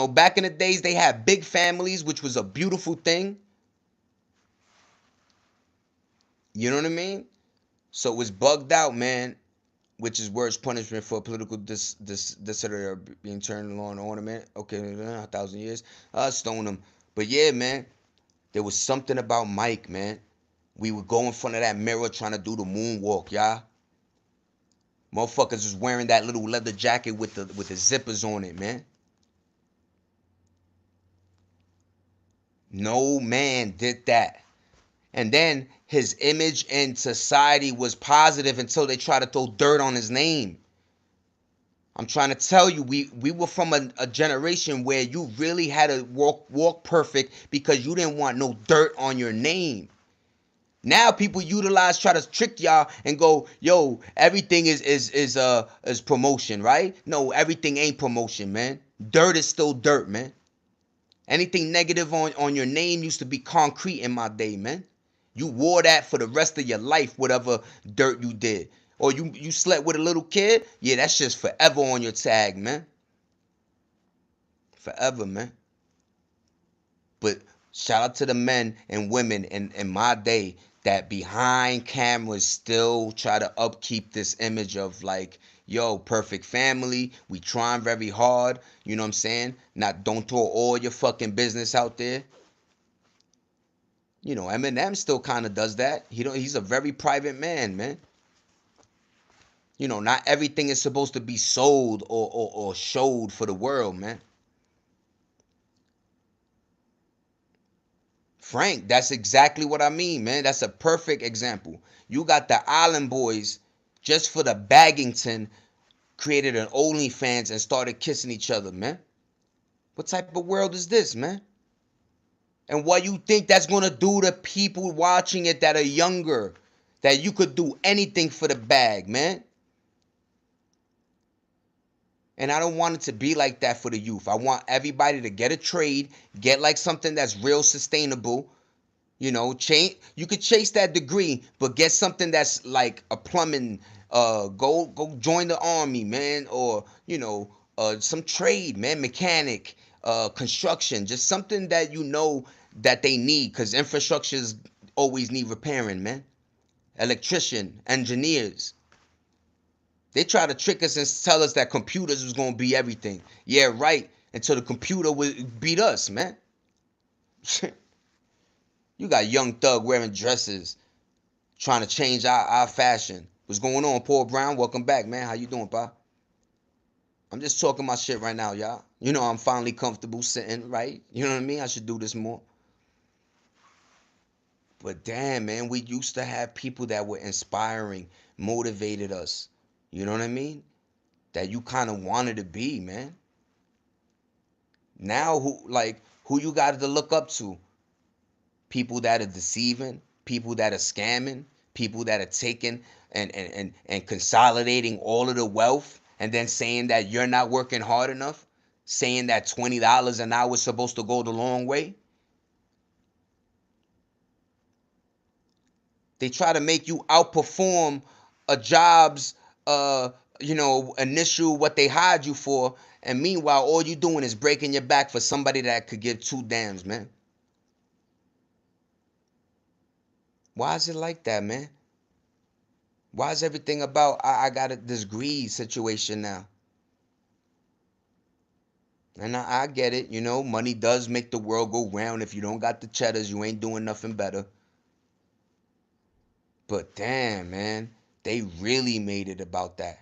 Back in the days, they had big families, which was a beautiful thing. You know what I mean? So it was bugged out, man, which is worse punishment for political disorder being turned law and ornament. Okay, 1,000 years. Stone them. But yeah, man, there was something about Mike, man. We would go in front of that mirror trying to do the moonwalk, y'all. Motherfuckers was wearing that little leather jacket with the zippers on it, man. No man did that. And then his image in society was positive until they tried to throw dirt on his name. I'm trying to tell you, we were from a generation where you really had to walk perfect because you didn't want no dirt on your name. Now people try to trick y'all and go, yo, everything is promotion, right? No, everything ain't promotion, man. Dirt is still dirt, man. Anything negative on your name used to be concrete in my day, man. You wore that for the rest of your life, whatever dirt you did. Or you slept with a little kid, yeah, that's just forever on your tag, man. Forever, man. But shout out to the men and women in my day that behind cameras still try to upkeep this image of like, yo, perfect family. We trying very hard. You know what I'm saying? Not don't throw all your fucking business out there. You know, Eminem still kind of does that. He's a very private man, man. You know, not everything is supposed to be sold or showed for the world, man. Frank, that's exactly what I mean, man. That's a perfect example. You got the Island Boys just for the Baggington created an OnlyFans and started kissing each other, man. What type of world is this, man? And what you think that's gonna do to people watching it that are younger? That you could do anything for the bag, man. And I don't want it to be like that for the youth. I want everybody to get a trade, get like something that's real sustainable. You know, you could chase that degree, but get something that's like a plumbing, go join the army, man, or some trade, man, mechanic, construction, just something that you know that they need, because infrastructures always need repairing, man. Electrician, engineers. They try to trick us and tell us that computers was gonna be everything. Yeah, right. Until the computer would beat us, man. You got Young Thug wearing dresses, trying to change our fashion. What's going on, Paul Brown? Welcome back, man. How you doing, pa? I'm just talking my shit right now, y'all. You know I'm finally comfortable sitting, right? You know what I mean? I should do this more. But damn, man, we used to have people that were inspiring, motivated us. You know what I mean? That you kind of wanted to be, man. Now who you got to look up to? People that are deceiving, people that are scamming, people that are taking and consolidating all of the wealth and then saying that you're not working hard enough, saying that $20 an hour is supposed to go the long way. They try to make you outperform a job's initial what they hired you for, and meanwhile all you doing is breaking your back for somebody that could give two damns, man. Why is it like that, man? Why is everything about I got this greed situation now? And I get it, money does make the world go round. If you don't got the cheddars, you ain't doing nothing better. But damn, man, they really made it about that.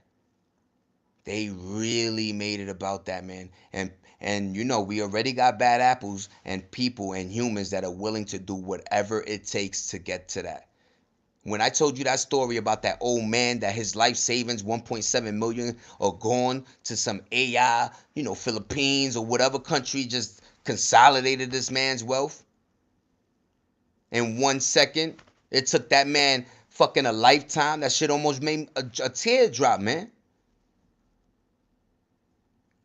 They really made it about that, man. And we already got bad apples and people and humans that are willing to do whatever it takes to get to that. When I told you that story about that old man that his life savings 1.7 million are gone to some AI, Philippines or whatever country just consolidated this man's wealth in 1 second. It took that man fucking a lifetime. That shit almost made a teardrop, man.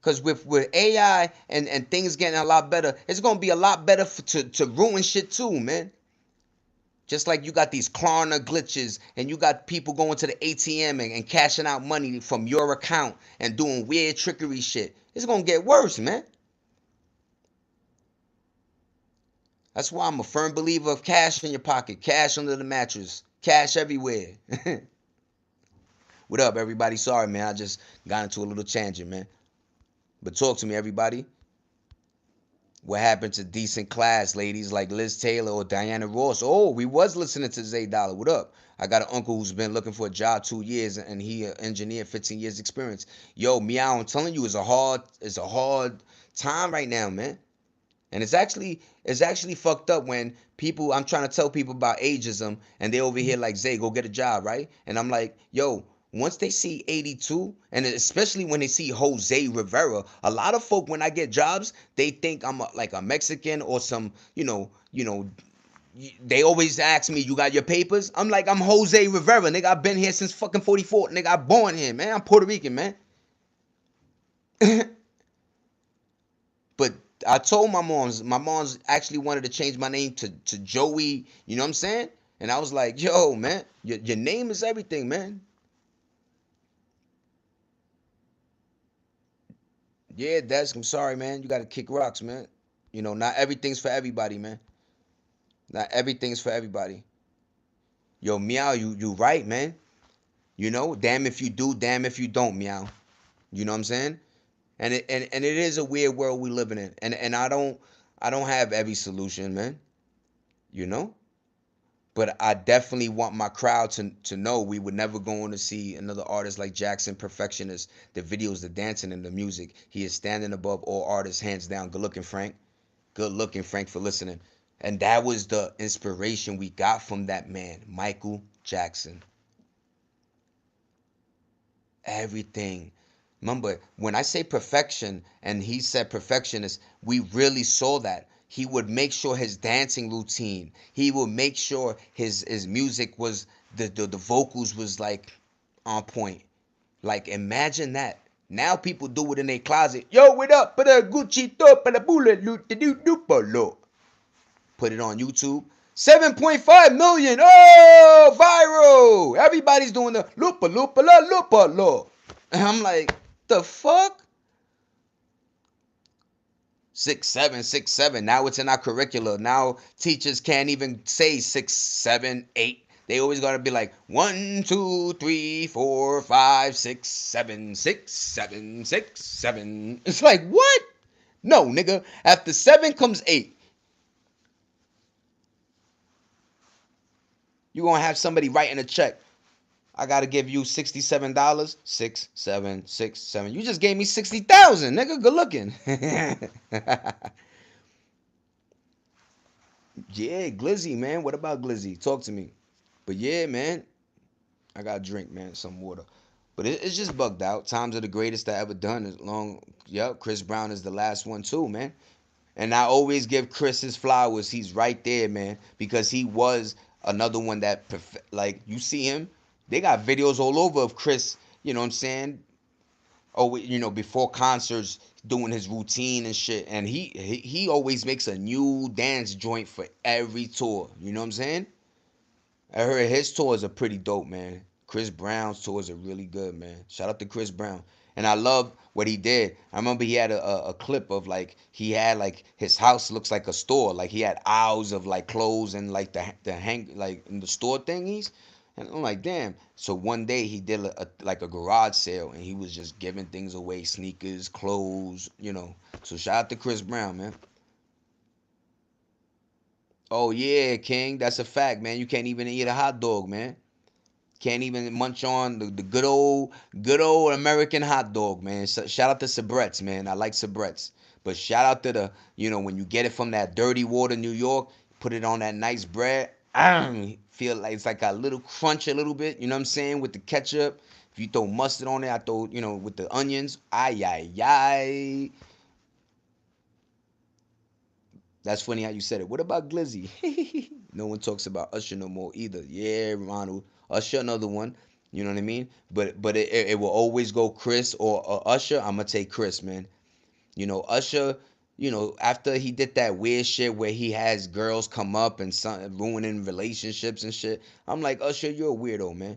Because with AI and things getting a lot better, it's going to be a lot better to ruin shit too, man. Just like you got these Klarna glitches and you got people going to the ATM and cashing out money from your account and doing weird trickery shit. It's going to get worse, man. That's why I'm a firm believer of cash in your pocket, cash under the mattress, cash everywhere. What up, everybody? Sorry, man. I just got into a little tangent, man. But talk to me, everybody. What happened to decent class ladies like Liz Taylor or Diana Ross? Oh, we was listening to Zay Dollar. What up? I got an uncle who's been looking for a job 2 years and he an engineer, 15 years experience. Yo, meow, I'm telling you, it's a hard time right now, man. And it's actually fucked up when people I'm trying to tell people about ageism and they over here like Zay, go get a job, right? And I'm like, yo, once they see 82, and especially when they see Jose Rivera, a lot of folk when I get jobs, they think I'm like a Mexican or some, they always ask me, you got your papers? I'm like, I'm Jose Rivera, nigga. I've been here since fucking 44, nigga. I born here, man. I'm Puerto Rican, man. But I told my mom's actually wanted to change my name to Joey, you know what I'm saying? And I was like, yo, man, your name is everything, man. Yeah, Desk, I'm sorry, man. You got to kick rocks, man. Not everything's for everybody, man. Not everything's for everybody. Yo, Meow, you right, man. Damn if you do, damn if you don't, Meow. You know what I'm saying? And it is a weird world we living in. And I don't have every solution, man. You know? But I definitely want my crowd to know we would never go on to see another artist like Jackson, perfectionist. The videos, the dancing, and the music. He is standing above all artists, hands down. Good looking, Frank. Good looking, Frank, for listening. And that was the inspiration we got from that man, Michael Jackson. Everything. Remember, when I say perfection and he said perfectionist, we really saw that. He would make sure his dancing routine, he would make sure his music was the vocals was like on point. Like imagine that. Now people do it in their closet. Yo, what up? But a Gucci top and a bullet loot the do polo. Put it on YouTube. 7.5 million. Oh, viral. Everybody's doing the lupa lupa la lupa la. And I'm like, the fuck? 6 7 6 7. Now it's in our curricula. Now teachers can't even say 6 7 8. They always gotta be like 1 2 3 4 5 6 7 6 7 6 7. It's like what? No, nigga. After seven comes eight. You gonna have somebody writing a check. I gotta give you $67. 6 7 6 7. You just gave me 60,000, nigga. Good looking. Yeah, Glizzy, man. What about Glizzy? Talk to me. But yeah, man, I got to drink, man, some water. But it's just bugged out. Times are the greatest I ever done. As long, yep. Chris Brown is the last one too, man. And I always give Chris his flowers. He's right there, man, because he was another one that, like, you see him. They got videos all over of Chris. You know what I'm saying? Oh, before concerts, doing his routine and shit. And he always makes a new dance joint for every tour. You know what I'm saying? I heard his tours are pretty dope, man. Chris Brown's tours are really good, man. Shout out to Chris Brown. And I love what he did. I remember he had a clip of like he had like his house looks like a store. Like he had aisles of like clothes and like the hang like in the store thingies. And I'm like, damn. So one day he did like a garage sale and he was just giving things away, sneakers, clothes. So shout out to Chris Brown, man. Oh yeah, King, that's a fact, man. You can't even eat a hot dog, man. Can't even munch on the good old American hot dog, man. Shout out to Sabrett's, man. I like Sabrett's. But shout out to when you get it from that dirty water, New York, put it on that nice bread. Feel like it's like a little crunch a little bit, you know what I'm saying, with the ketchup. If you throw mustard on it, I throw, with the onions. Ay, ay, ay. That's funny how you said it. What about Glizzy? No one talks about Usher no more either. Yeah, Ronald. Usher, another one. You know what I mean? But it will always go Chris or Usher. I'm gonna take Chris, man. Usher. After he did that weird shit where he has girls come up and ruining relationships and shit. I'm like, Usher, you're a weirdo, man.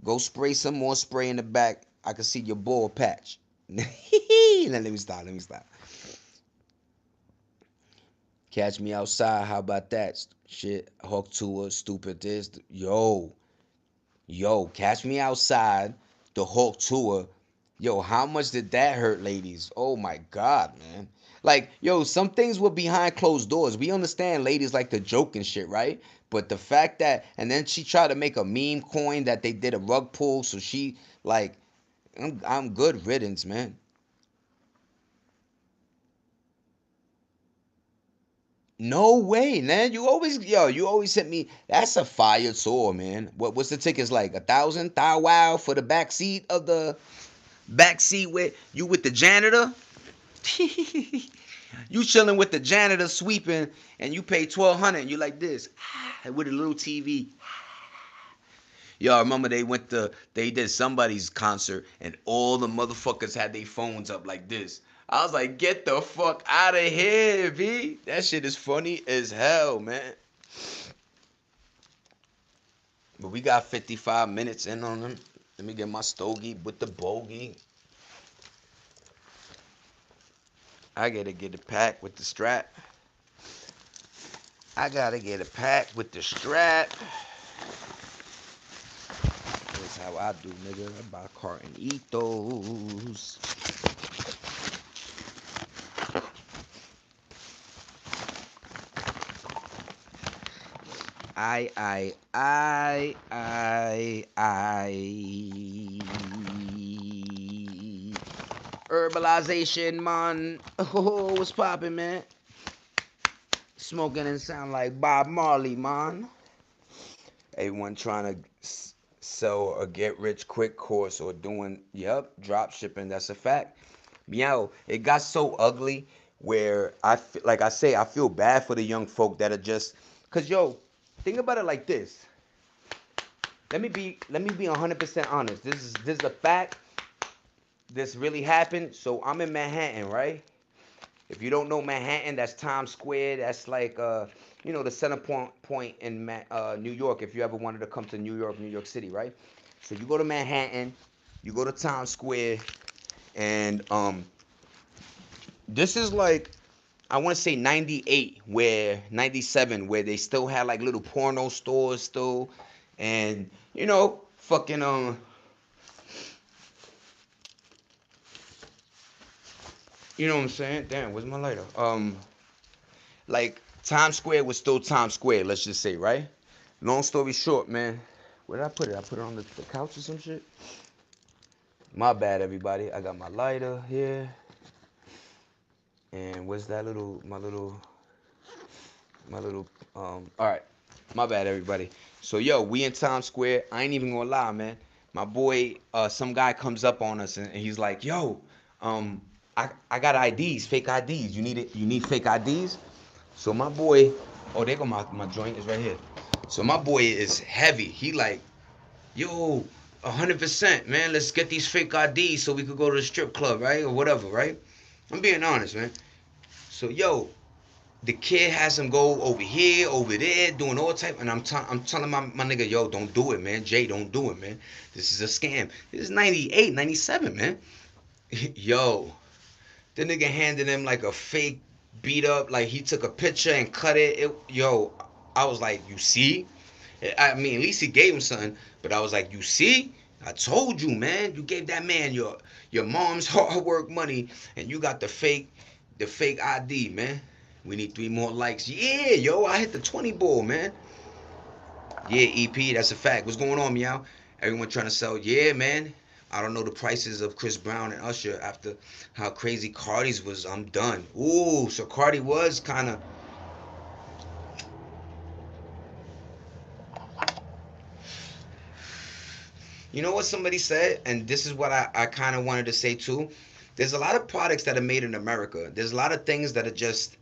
Go spray some more spray in the back. I can see your ball patch. Let me stop. Let me stop. Catch me outside. How about that? Shit. Hawk tour. Stupid this. Yo. Catch me outside. The Hawk tour. Yo, how much did that hurt, ladies? Oh my God, man. Like, yo, some things were behind closed doors. We understand ladies like to joke and shit, right? But the fact that, and then she tried to make a meme coin that they did a rug pull, so she like, I'm good riddance, man. No way, man. You always sent me. That's a fire tour, man. What's the tickets like? 1,000? Thou wow for the back seat of the back seat with you with the janitor. You chilling with the janitor sweeping, and you pay 1,200. And you like this with a little TV. Yo, I remember they did somebody's concert, and all the motherfuckers had their phones up like this. I was like, get the fuck out of here, V. That shit is funny as hell, man. But we got 55 minutes in on them. Let me get my stogie with the bogey. I gotta get it packed with the strap. I gotta get it packed with the strap. That's how I do, nigga. I buy cartonitos. I. Herbalization, man. Oh, what's poppin', man? Smoking and sound like Bob Marley, man. Everyone trying to sell a get rich quick course or doing, yep, drop shipping. That's a fact. Meow. It got so ugly where like I say, I feel bad for the young folk that are just, cause yo, think about it like this. Let me be 100% honest. This is a fact. This really happened. So I'm in Manhattan, right? If you don't know Manhattan, that's Times Square. That's like the center point in New York. If you ever wanted to come to New York, New York City, right? So you go to Manhattan, you go to Times Square, and this is like I want to say 98 where 97 where they still had like little porno stores still, and fucking you know what I'm saying? Damn, where's my lighter? Like Times Square was still Times Square, let's just say, right? Long story short, man. Where did I put it? I put it on the couch or some shit. My bad, everybody. I got my lighter here, and where's that little All right, my bad, everybody. So yo, we in Times Square. I ain't even gonna lie, man. My boy, some guy comes up on us and he's like, yo, um, I got IDs, fake IDs. You need it? You need fake IDs? So my boy, oh, there go my joint is right here. So my boy is heavy. He like, yo, 100%, man. Let's get these fake IDs so we could go to the strip club, right, or whatever, right? I'm being honest, man. So yo, the kid has him go over here, over there, doing all type, and I'm telling my nigga, yo, don't do it, man. Jay, don't do it, man. This is a scam. This is 98, 97, man. Yo, the nigga handed him like a fake beat up, like he took a picture and cut it. I was like, you see? I mean, at least he gave him something, but I was like, you see? I told you, man. You gave that man your mom's hard work money, and you got the fake ID, man. We need 3 more likes. Yeah, yo, I hit the 20 ball, man. Yeah, EP, that's a fact. What's going on, meow? Everyone trying to sell. Yeah, man. I don't know the prices of Chris Brown and Usher after how crazy Cardi's was. I'm done. Ooh, so Cardi was kind of. You know what somebody said, and this is what I kind of wanted to say too. There's a lot of products that are made in America. There's a lot of things that are just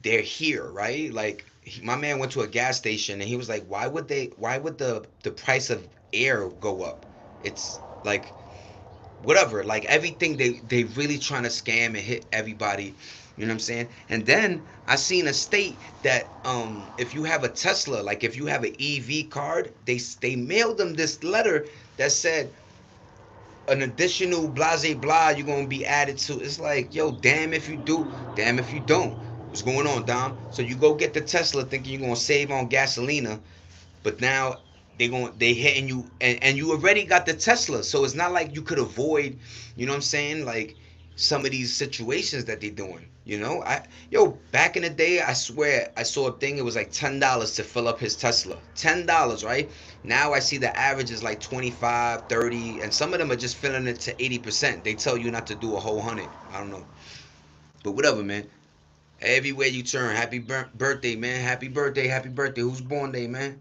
they're here, right? Like my man went to a gas station and he was like, why would the price of air go up? It's like whatever, like everything they really trying to scam and hit everybody. You know what I'm saying? And then I seen a state that if you have a Tesla, like if you have an EV card, they mailed them this letter that said an additional blase blah you're gonna be added to. It's like, yo, damn if you do, damn if you don't. What's going on, Dom? So you go get the Tesla thinking you're gonna save on gasolina, but now they hitting you, and you already got the Tesla, so it's not like you could avoid. You know what I'm saying? Like some of these situations that they doing. You know, back in the day, I swear I saw a thing. It was like $10 to fill up his Tesla. $10, right? Now I see the average is like 25, 30, and some of them are just filling it to 80%. They tell you not to do a whole 100. I don't know, but whatever, man. Everywhere you turn, happy birthday, man. Happy birthday, happy birthday. Who's born day, man?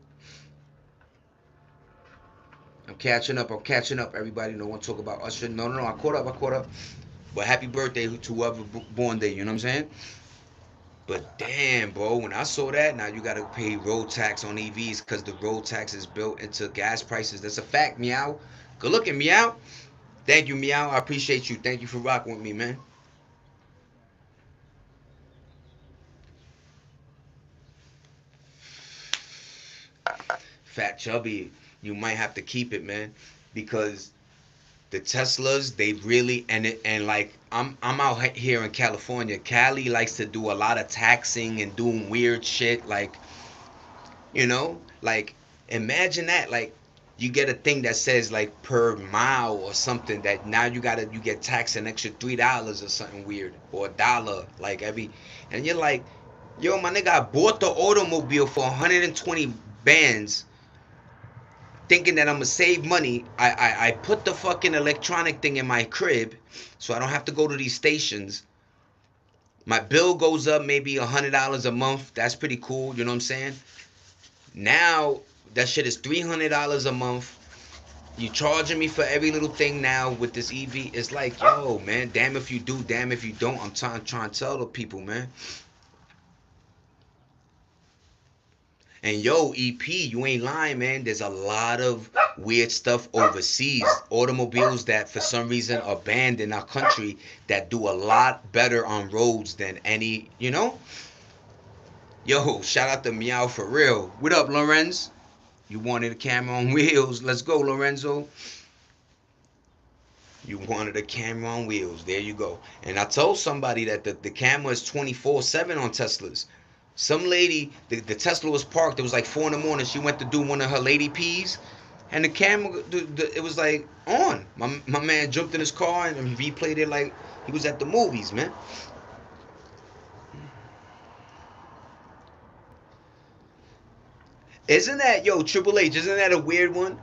I'm catching up. I'm catching up. Everybody, no one talk about Usher. No, no, no. I caught up. I caught up. But happy birthday to whoever born day. You know what I'm saying? But damn, bro, when I saw that, now you gotta pay road tax on EVs because the road tax is built into gas prices. That's a fact, meow. Good looking, meow. Thank you, meow. I appreciate you. Thank you for rocking with me, man. Fat Chubby, you might have to keep it, man, because the Teslas, they really and like I'm out here in California. Cali likes to do a lot of taxing and doing weird shit. Like imagine that. Like you get a thing that says like per mile or something that now you get taxed an extra $3 or something weird or a dollar like every, and you're like, yo, my nigga, I bought the automobile for 120 bands thinking that I'm gonna save money. I put the fucking electronic thing in my crib, so I don't have to go to these stations. My bill goes up maybe $100 a month. That's pretty cool. You know what I'm saying? Now that shit is $300 a month. You charging me for every little thing now with this EV. It's like, yo, man, damn if you do, damn if you don't. I'm trying to tell the people, man. And yo, EP, you ain't lying, man. There's a lot of weird stuff overseas. Automobiles that for some reason are banned in our country that do a lot better on roads than any, you know? Yo, shout out to Meow for real. What up, Lorenz? You wanted a camera on wheels. Let's go, Lorenzo. You wanted a camera on wheels. There you go. And I told somebody that the camera is 24/7 on Teslas. Some lady, the Tesla was parked. It was like 4 in the morning. She went to do one of her lady pees. And the camera, it was like on. My man jumped in his car and replayed it like he was at the movies, man. Isn't that, yo, Triple H, isn't that a weird one?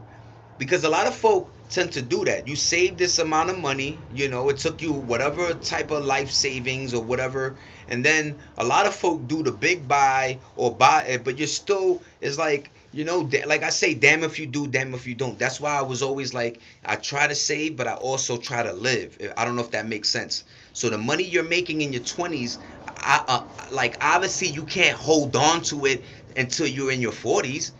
Because a lot of folk tend to do that. You save this amount of money, it took you whatever type of life savings or whatever, and then a lot of folk do the big buy or buy it, but you're still, it's like, like I say, damn if you do, damn if you don't. That's why I was always like, I try to save, but I also try to live. I don't know if that makes sense. So the money you're making in your 20s, like obviously you can't hold on to it until you're in your 40s.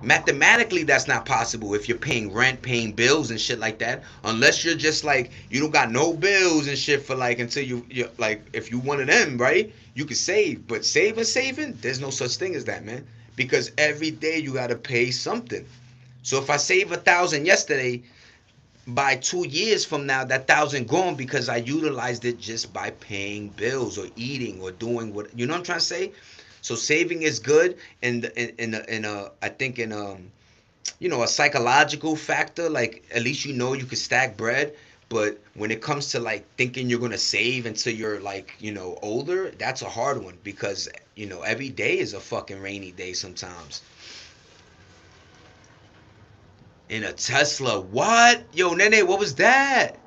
Mathematically that's not possible if you're paying rent, paying bills and shit like that, unless you're just like you don't got no bills and shit for like until you like, if you one of them, right, you can save. But saving, there's no such thing as that, man, because every day you got to pay something. So if I save 1,000 yesterday, by 2 years from now that thousand gone because I utilized it just by paying bills or eating or doing what, you know what I'm trying to say. So saving is good, and in a I think in a psychological factor, like at least you can stack bread. But when it comes to like thinking you're gonna save until you're like older, that's a hard one because every day is a fucking rainy day sometimes. In a Tesla, what? Yo, Nene, what was that?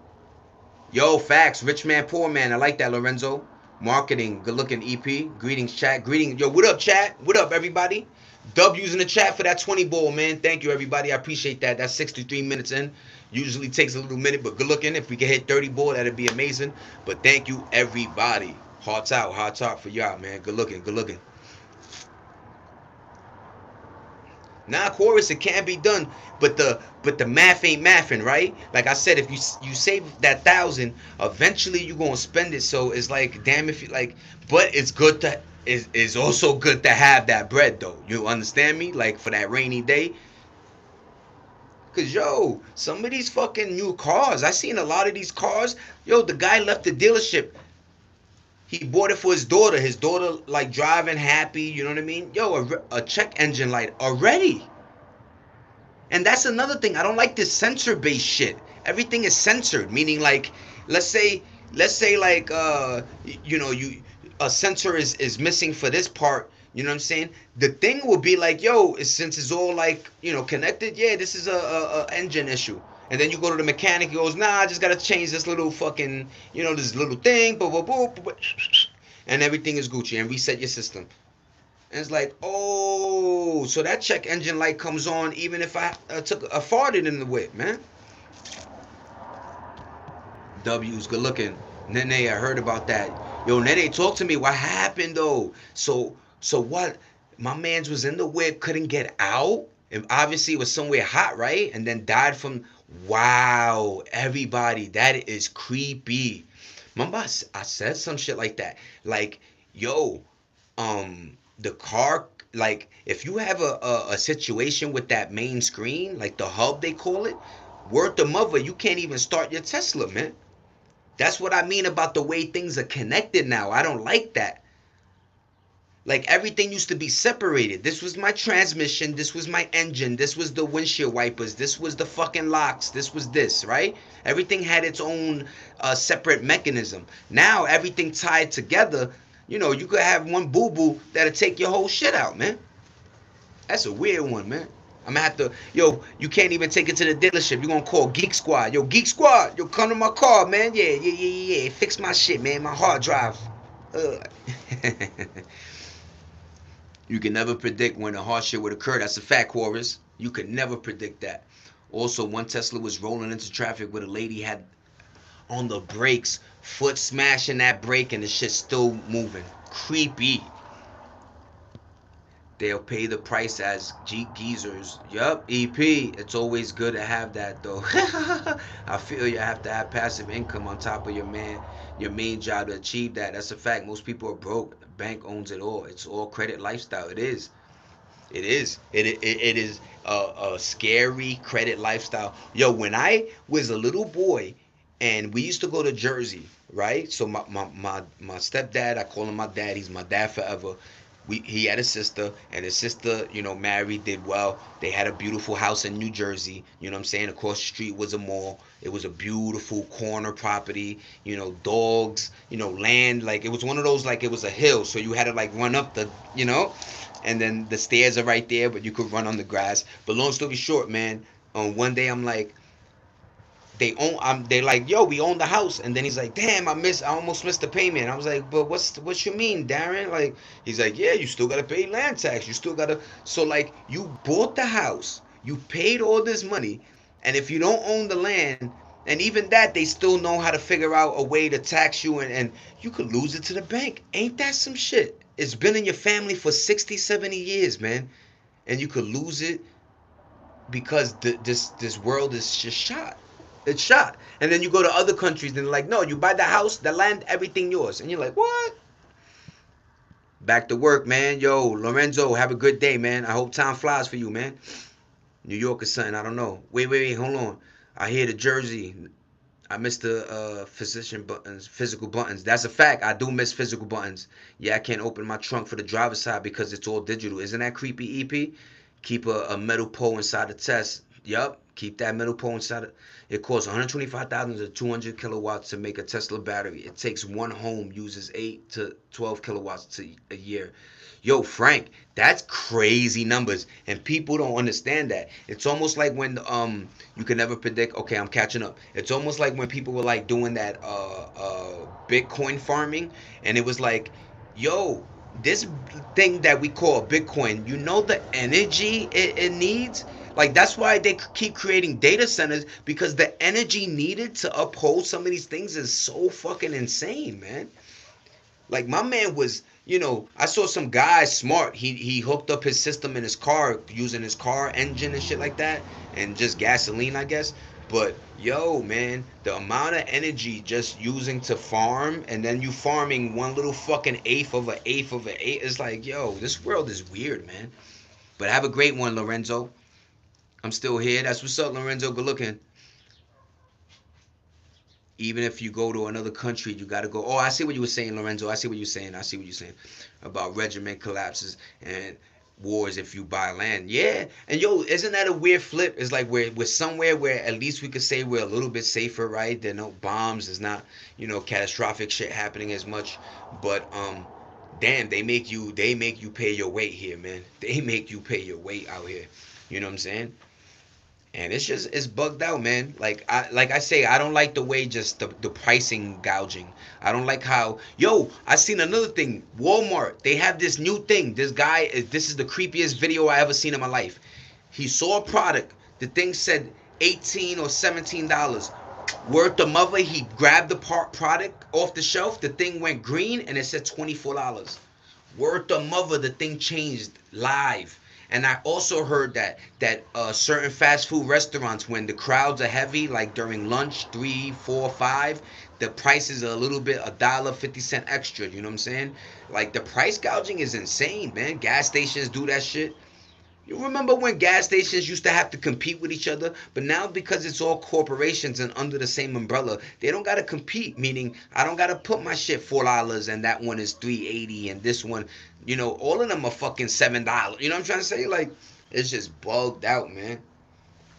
Yo, facts. Rich man, poor man. I like that, Lorenzo. Marketing, good looking EP. Greetings, chat. Greetings. Yo, what up, chat? What up, everybody? W's in the chat for that 20 ball, man. Thank you, everybody. I appreciate that. That's 63 minutes in. Usually takes a little minute, but good looking. If we can hit 30 ball, that'd be amazing. But thank you, everybody. Hearts out, hearts out for y'all, man. Good looking, good looking. Nah, chorus, it can be done, but the math ain't mathing, right? Like I said, if you save that thousand, eventually you gonna spend it. So it's like, damn if you like, but it's good to is also good to have that bread though. You understand me? Like for that rainy day. Cause yo, some of these fucking new cars, I seen a lot of these cars. Yo, the guy left the dealership. He bought it for his daughter. His daughter like driving happy. You know what I mean? Yo, a check engine light already. And that's another thing. I don't like this sensor based shit. Everything is censored, meaning like, let's say, like, you know, you a sensor is missing for this part. You know what I'm saying? The thing will be like, yo, since it's all like, connected, yeah, this is a engine issue. And then you go to the mechanic, he goes, nah, I just gotta change this little fucking, this little thing, blah, blah, blah, blah, blah, and everything is Gucci, and reset your system. And it's like, oh, so that check engine light comes on even if I took a farted in the whip, man. W's good looking. Nene, I heard about that. Yo, Nene, talk to me. What happened though? So what? My man's was in the whip, couldn't get out, and obviously it was somewhere hot, right? And then died from. Wow, everybody, that is creepy. Remember, I said some shit like that. Like, yo, the car, like, if you have a situation with that main screen, like the hub they call it, word the mother, you can't even start your Tesla, man. That's what I mean about the way things are connected now. I don't like that. Like, everything used to be separated. This was my transmission, this was my engine, this was the windshield wipers, this was the fucking locks, this was this, right? Everything had its own separate mechanism. Now everything tied together. You could have one boo boo that'll take your whole shit out, man. That's a weird one, man. I'm gonna have to, yo, you can't even take it to the dealership. You're gonna call Geek Squad. Yo, Geek Squad, yo, come to my car, man. Yeah, yeah, yeah, yeah, yeah. Fix my shit, man. My hard drive. You can never predict when a hard shit would occur. That's a fact, Horace. You could never predict that. Also, one Tesla was rolling into traffic where the lady had on the brakes, foot smashing that brake, and the shit still moving. Creepy. They'll pay the price as geezers. Yup, EP. It's always good to have that though. I feel you have to have passive income on top of your main job to achieve that. That's a fact. Most people are broke. The bank owns it all. It's all credit lifestyle. It is. It is. It is a scary credit lifestyle. Yo, when I was a little boy, and we used to go to Jersey, right? So my stepdad, I call him my dad. He's my dad forever. He had a sister, and his sister, married, did well. They had a beautiful house in New Jersey. You know what I'm saying? Across the street was a mall. It was a beautiful corner property. Dogs. Land. Like, it was one of those, like, it was a hill, so you had to like run up the, and then the stairs are right there, but you could run on the grass. But long story short, man, one day I'm like, they're like, yo, we own the house. And then he's like, damn, I almost missed the payment. I was like, but what you mean, Darren? Like, he's like, yeah, you still gotta pay land tax, you still gotta. So, like, you bought the house, you paid all this money, and if you don't own the land, and even that, they still know how to figure out a way to tax you, and you could lose it to the bank. Ain't that some shit? It's been in your family for 60, 70 years, man, and you could lose it because this world is just shot. It's shot. And then you go to other countries and they're like, no, you buy the house, the land, everything yours. And you're like, what? Back to work, man. Yo, Lorenzo, have a good day, man. I hope time flies for you, man. New York or something. I don't know. Wait, hold on. I hear the Jersey. I miss the physician buttons, physical buttons. That's a fact. I do miss physical buttons. Yeah, I can't open my trunk for the driver's side because it's all digital. Isn't that creepy, EP? Keep a metal pole inside the test. Yup. Keep that metal pole inside it. It costs 125,000 to 200 kilowatts to make a Tesla battery. It takes one home uses 8 to 12 kilowatts a year. Yo, Frank, that's crazy numbers, and people don't understand that. It's almost like when you can never predict. Okay, I'm catching up. It's almost like when people were like doing that Bitcoin farming, and it was like, yo, this thing that we call Bitcoin, the energy it needs. Like, that's why they keep creating data centers, because the energy needed to uphold some of these things is so fucking insane, man. Like, my man was, I saw some guy smart. He hooked up his system in his car using his car engine and shit like that, and just gasoline, I guess. But yo, man, the amount of energy just using to farm, and then you farming one little fucking eighth of an eighth. It's like, yo, this world is weird, man. But have a great one, Lorenzo. I'm still here. That's what's up, Lorenzo. Good looking. Even if you go to another country, you got to go. Oh, I see what you were saying, Lorenzo. I see what you're saying. I see what you're saying about regiment collapses. And wars if you buy land. Yeah, and yo, isn't that a weird flip? It's like we're somewhere where at least we could say we're a little bit safer, right? There are no bombs. There's not catastrophic shit happening as much. But damn, they make you pay your weight here, man. They make you pay your weight out here. You know what I'm saying? And it's bugged out, man. Like I say, I don't like the way just the pricing gouging. I don't like how I seen another thing. Walmart, they have this new thing. This is the creepiest video I ever seen in my life. He saw a product. The thing said $18 or $17. Word the mother, he grabbed the product off the shelf. The thing went green and it said $24. Word the mother, the thing changed live. And I also heard that certain fast food restaurants, when the crowds are heavy, like during lunch, 3, 4, 5, the prices are a little bit $1.50 extra. You know what I'm saying? Like the price gouging is insane, man. Gas stations do that shit. You remember when gas stations used to have to compete with each other? But now, because it's all corporations and under the same umbrella, they don't gotta compete. Meaning, I don't gotta put my shit $4 and that one is $3.80 and this one, all of them are fucking $7. You know what I'm trying to say? Like, it's just bugged out, man.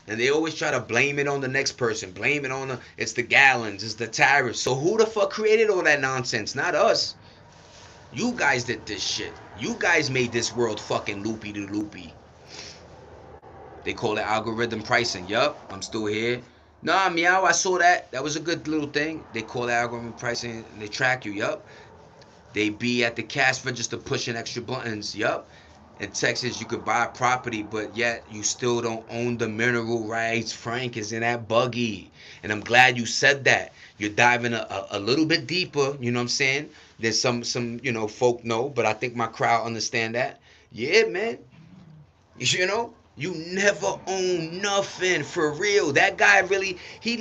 And they always try to blame it on the next person. Blame it on it's the gallons, it's the tariffs. So who the fuck created all that nonsense? Not us. You guys did this shit. You guys made this world fucking loopy to loopy. They call it algorithm pricing. Yup, I'm still here. Nah, meow, I saw that. That was a good little thing. They call it algorithm pricing. And they track you. Yup. They be at the cash register pushing extra buttons. Yup. In Texas, you could buy property, but yet you still don't own the mineral rights. Frank is in that buggy. And I'm glad you said that. You're diving a little bit deeper. You know what I'm saying? There's some folk know, but I think my crowd understand that. Yeah, man. You never own nothing for real. That guy really, he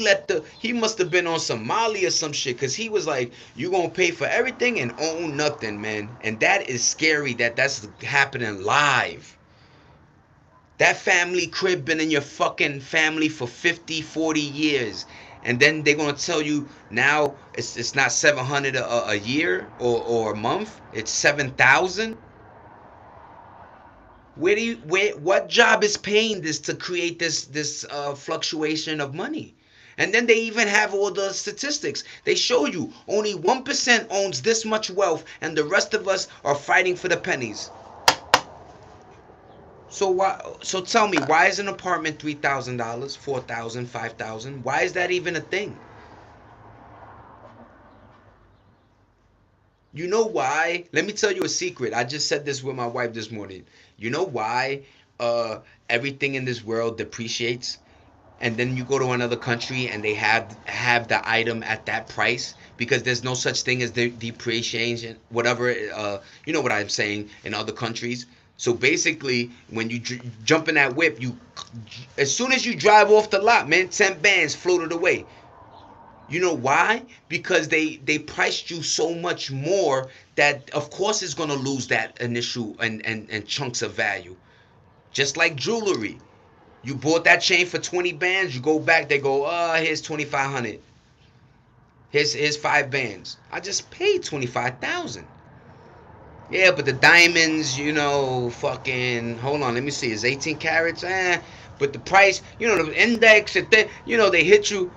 must have been on Somali or some shit, because he was like, you gonna pay for everything and own nothing, man. And that is scary that's happening live. That family crib been in your fucking family for 50, 40 years. And then they're gonna tell you now it's not 700 a year or a month, it's 7,000. What job is paying this to create this fluctuation of money? And then they even have all the statistics. They show you only 1% owns this much wealth, and the rest of us are fighting for the pennies. So tell me, why is an apartment $3,000, 4,000, 5,000? Why is that even a thing? You know why? Let me tell you a secret. I just said this with my wife this morning. You know why uh, everything in this world depreciates? And then you go to another country and they have the item at that price, because there's no such thing as depreciation, whatever. You know what I'm saying, in other countries. So basically, when you jump in that whip, as soon as you drive off the lot, man, 10 bands floated away. You know why? Because they priced you so much more that of course it's gonna lose that initial and chunks of value. Just like jewelry. You bought that chain for 20 bands, you go back, they go, here's 2,500. Here's 5 bands. I just paid 25,000. Yeah, but the diamonds, fucking hold on, let me see, it's 18 carats, but the price, the index, they hit you.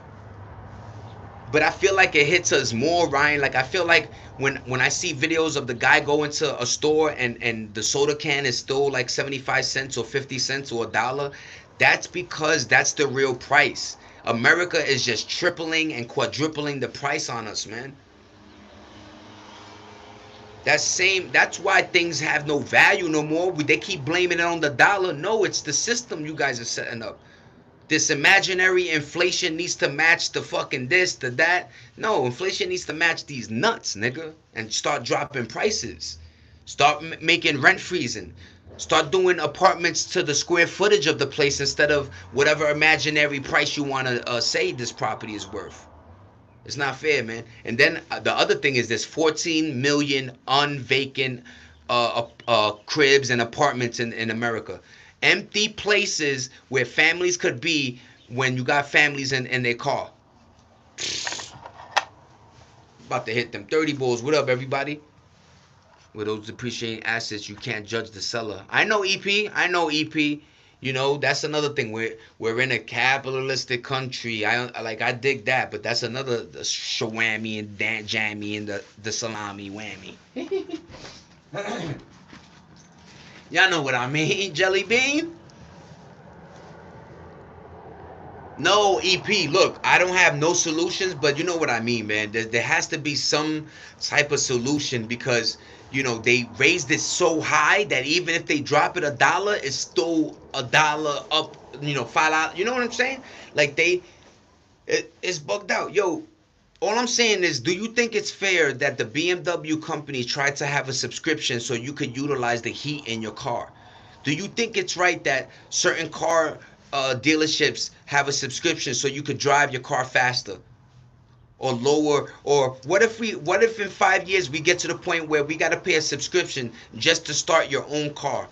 But I feel like it hits us more, Ryan. Like I feel like when I see videos of the guy go into a store and the soda can is still like 75 cents or 50 cents or $1, that's because that's the real price. America is just tripling and quadrupling the price on us, man. That's why things have no value no more. They keep blaming it on the dollar. No, it's the system you guys are setting up. This imaginary inflation needs to match the fucking this, the that. No, inflation needs to match these nuts, nigga, and start dropping prices. Start making rent freezing. Start doing apartments to the square footage of the place instead of whatever imaginary price you want to say this property is worth. It's not fair, man. And then the other thing is there's 14 million unvacant cribs and apartments in America. Empty places where families could be when you got families in their car. About to hit them 30 balls. What up, everybody? With those depreciating assets, you can't judge the seller. I know EP. I know EP. You know, that's another thing. We're in a capitalistic country. I dig that, but that's another the shawammy and dan jammy and the salami whammy. Y'all know what I mean, Jelly Bean. No, EP. Look, I don't have no solutions, but you know what I mean, man. There has to be some type of solution because they raised it so high that even if they drop it $1, it's still $1 up. $5. You know what I'm saying? Like it's bugged out. Yo, all I'm saying is, do you think it's fair that the BMW company tried to have a subscription so you could utilize the heat in your car? Do you think it's right that certain car dealerships have a subscription so you could drive your car faster or lower? Or what if in 5 years we get to the point where we got to pay a subscription just to start your own car?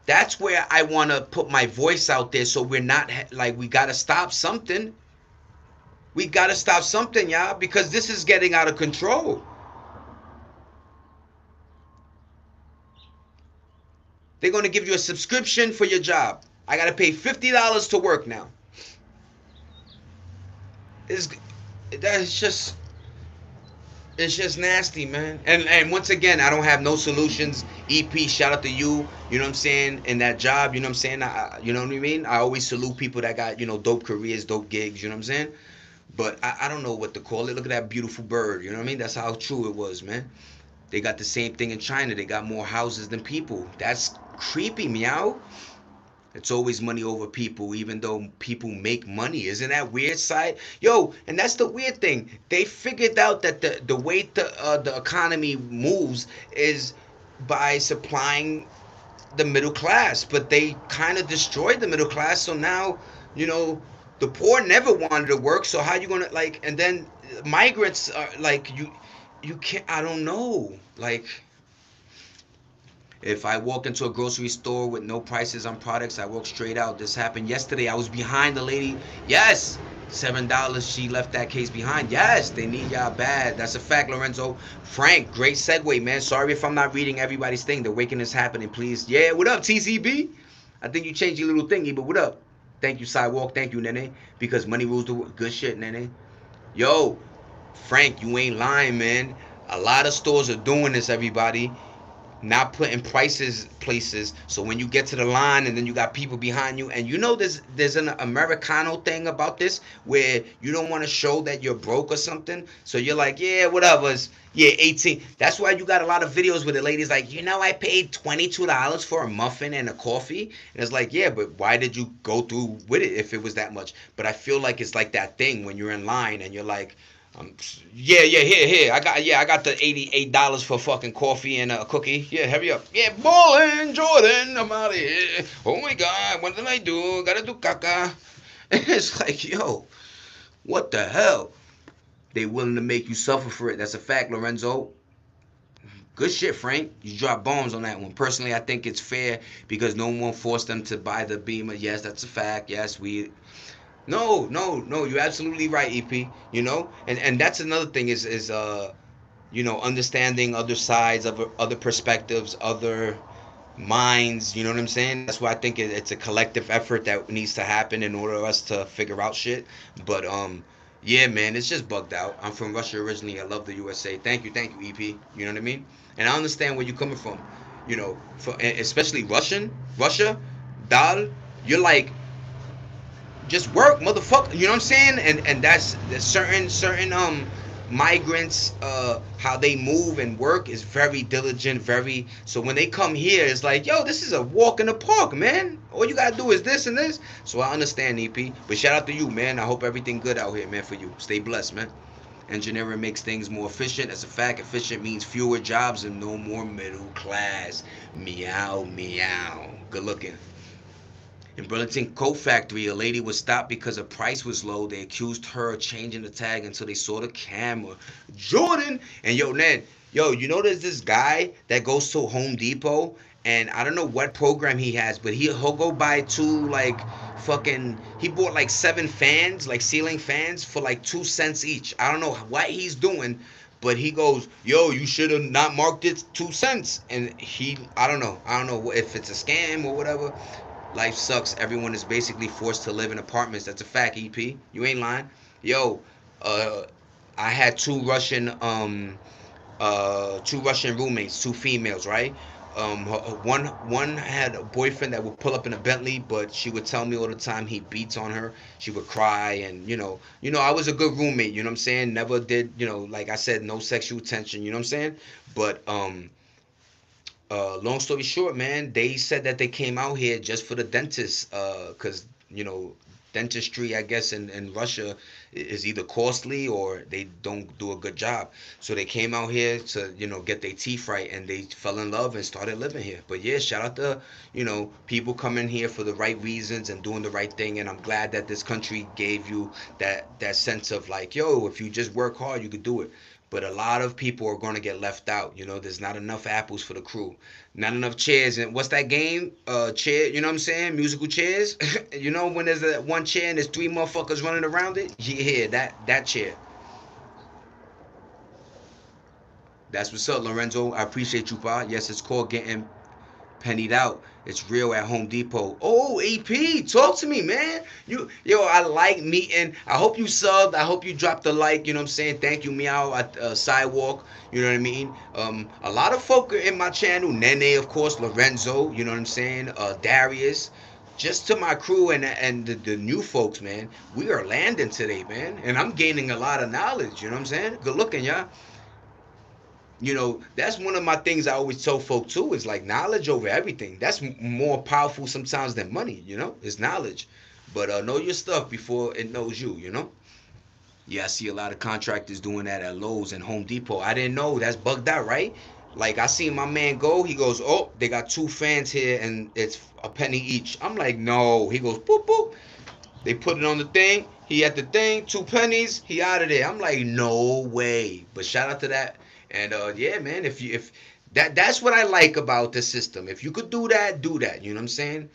That's where I want to put my voice out there, so we're not like, we got to stop something. We got to stop something, y'all, because this is getting out of control. They're going to give you a subscription for your job. I got to pay $50 to work now. It's, that's just it's just nasty, man. And once again, I don't have no solutions. EP, shout out to you. You know what I'm saying? In that job, you know what I'm saying? You know what I mean? I always salute people that got dope careers, dope gigs. You know what I'm saying? But I don't know what to call it. Look at that beautiful bird. You know what I mean? That's how true it was, man. They got the same thing in China. They got more houses than people. That's creepy, meow. It's always money over people, even though people make money. Isn't that weird side? Yo, and that's the weird thing. They figured out that the way the economy moves is by supplying the middle class, but they kind of destroyed the middle class. So now, you know, the poor never wanted to work. So how you gonna like? And then migrants are like you can't. I don't know. Like, if I walk into a grocery store with no prices on products, I walk straight out. This happened yesterday. I was behind the lady. Yes, $7. She left that case behind. Yes, they need y'all bad. That's a fact, Lorenzo. Frank, great segue, man. Sorry if I'm not reading everybody's thing. The waking is happening, please. Yeah, what up, TCB? I think you changed your little thingy, but what up? Thank you, Sidewalk. Thank you, Nene. Because money rules the world. Good shit, Nene. Yo, Frank, you ain't lying, man. A lot of stores are doing this, everybody, not putting prices places, so when you get to the line and then you got people behind you, and there's an Americano thing about this where you don't want to show that you're broke or something, so you're like, yeah, whatever, yeah, 18. That's why you got a lot of videos where the ladies like, I paid $22 for a muffin and a coffee, and it's like, yeah, but why did you go through with it if it was that much? But I feel like it's like that thing when you're in line and you're like, um, yeah, here. I got the $88 for fucking coffee and a cookie. Yeah, hurry up. Yeah, ballin', Jordan, I'm out of here. Oh my God, what did I do? Gotta do caca. It's like, yo, what the hell? They willing to make you suffer for it. That's a fact, Lorenzo. Good shit, Frank. You drop bombs on that one. Personally, I think it's fair because no one forced them to buy the Beamer. Yes, that's a fact. Yes, no. You're absolutely right, EP. And that's another thing is understanding other sides of other perspectives, other minds. You know what I'm saying? That's why I think it's a collective effort that needs to happen in order for us to figure out shit. But yeah, man, it's just bugged out. I'm from Russia originally. I love the USA. Thank you, EP. You know what I mean? And I understand where you're coming from. Especially Russia, dal. You're like, just work, motherfucker. You know what I'm saying? And that's the certain migrants, how they move and work is very diligent, very. So when they come here, it's like, yo, this is a walk in the park, man. All you gotta do is this and this. So I understand, EP. But shout out to you, man. I hope everything good out here, man, for you. Stay blessed, man. Engineering makes things more efficient. That's a fact. Efficient means fewer jobs and no more middle class. Meow, meow. Good looking. In Burlington Coat Factory, a lady was stopped because her price was low. They accused her of changing the tag until they saw the camera. Jordan! And yo, Ned, there's this guy that goes to Home Depot, and I don't know what program he has, but he'll go buy two, like, he bought like 7 fans, like ceiling fans, for like 2 cents each. I don't know what he's doing, But he goes, yo, you should have not marked it 2 cents. And I don't know if it's a scam or whatever. Life sucks. Everyone is basically forced to live in apartments. That's a fact, EP. You ain't lying. Yo, uh, I had two Russian roommates, two females, right? One had a boyfriend that would pull up in a Bentley, but she would tell me all the time he beats on her. She would cry, and I was a good roommate. You know what I'm saying? Never did, like I said, no sexual tension. You know what I'm saying? But long story short, man, they said that they came out here just for the dentist, because dentistry, I guess, in Russia is either costly or they don't do a good job. So they came out here to get their teeth right, and they fell in love and started living here. But yeah, shout out to people coming here for the right reasons and doing the right thing. And I'm glad that this country gave you that sense of like, yo, if you just work hard, you could do it. But a lot of people are going to get left out. There's not enough apples for the crew, not enough chairs. And what's that game? Chair. You know what I'm saying? Musical chairs. When there's that one chair and there's three motherfuckers running around it. Yeah, that chair. That's what's up, Lorenzo. I appreciate you, pa. Yes, it's called getting pennied out. It's real at Home Depot. Oh, EP, talk to me, man. I like meeting. I hope you subbed. I hope you dropped a like. You know what I'm saying? Thank you, meow at Sidewalk. You know what I mean? A lot of folk are in my channel. Nene, of course. Lorenzo. You know what I'm saying? Darius. Just to my crew and the new folks, man. We are landing today, man, and I'm gaining a lot of knowledge. You know what I'm saying? Good looking, y'all. That's one of my things I always tell folk too, is like knowledge over everything. That's more powerful sometimes than money. Is knowledge. But know your stuff before it knows you. Yeah, I see a lot of contractors doing that at Lowe's and Home Depot. I didn't know. That's bugged out, right? Like I seen my man go. He goes, oh, they got two fans here and it's a penny each. I'm like, no. He goes, boop boop. They put it on the thing. He at the thing, 2 pennies. He out of there. I'm like, no way. But shout out to that. And yeah, man. If that's what I like about the system. If you could do that, do that. You know what I'm saying?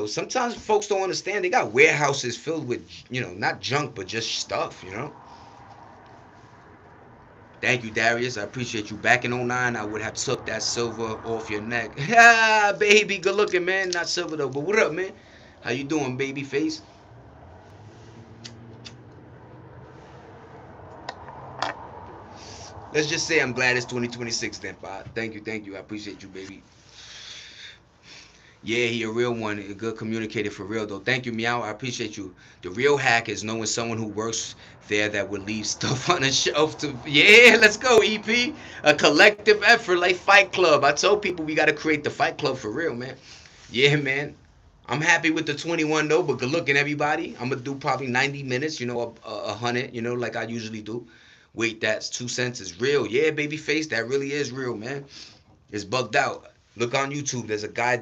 Sometimes folks don't understand. They got warehouses filled with not junk but just stuff. Thank you, Darius. I appreciate you. Back in '09, I would have took that silver off your neck. Ah, baby, good looking, man. Not silver though, but what up, man? How you doing, baby face? Let's just say I'm glad it's 2026 then, Bob. Thank you. I appreciate you, baby. Yeah, he a real one, a good communicator for real though. Thank you, Meow. I appreciate you. The real hack is knowing someone who works there that would leave stuff on the shelf to. Yeah, let's go, EP. A collective effort like Fight Club. I told people we got to create the Fight Club for real, man. Yeah, man. I'm happy with the 21 though, but good looking everybody. I'm gonna do probably 90 minutes, a hundred, like I usually do. Wait, that's 2 cents is real. Yeah, baby face, that really is real, man. It's bugged out. Look on YouTube. There's a guy,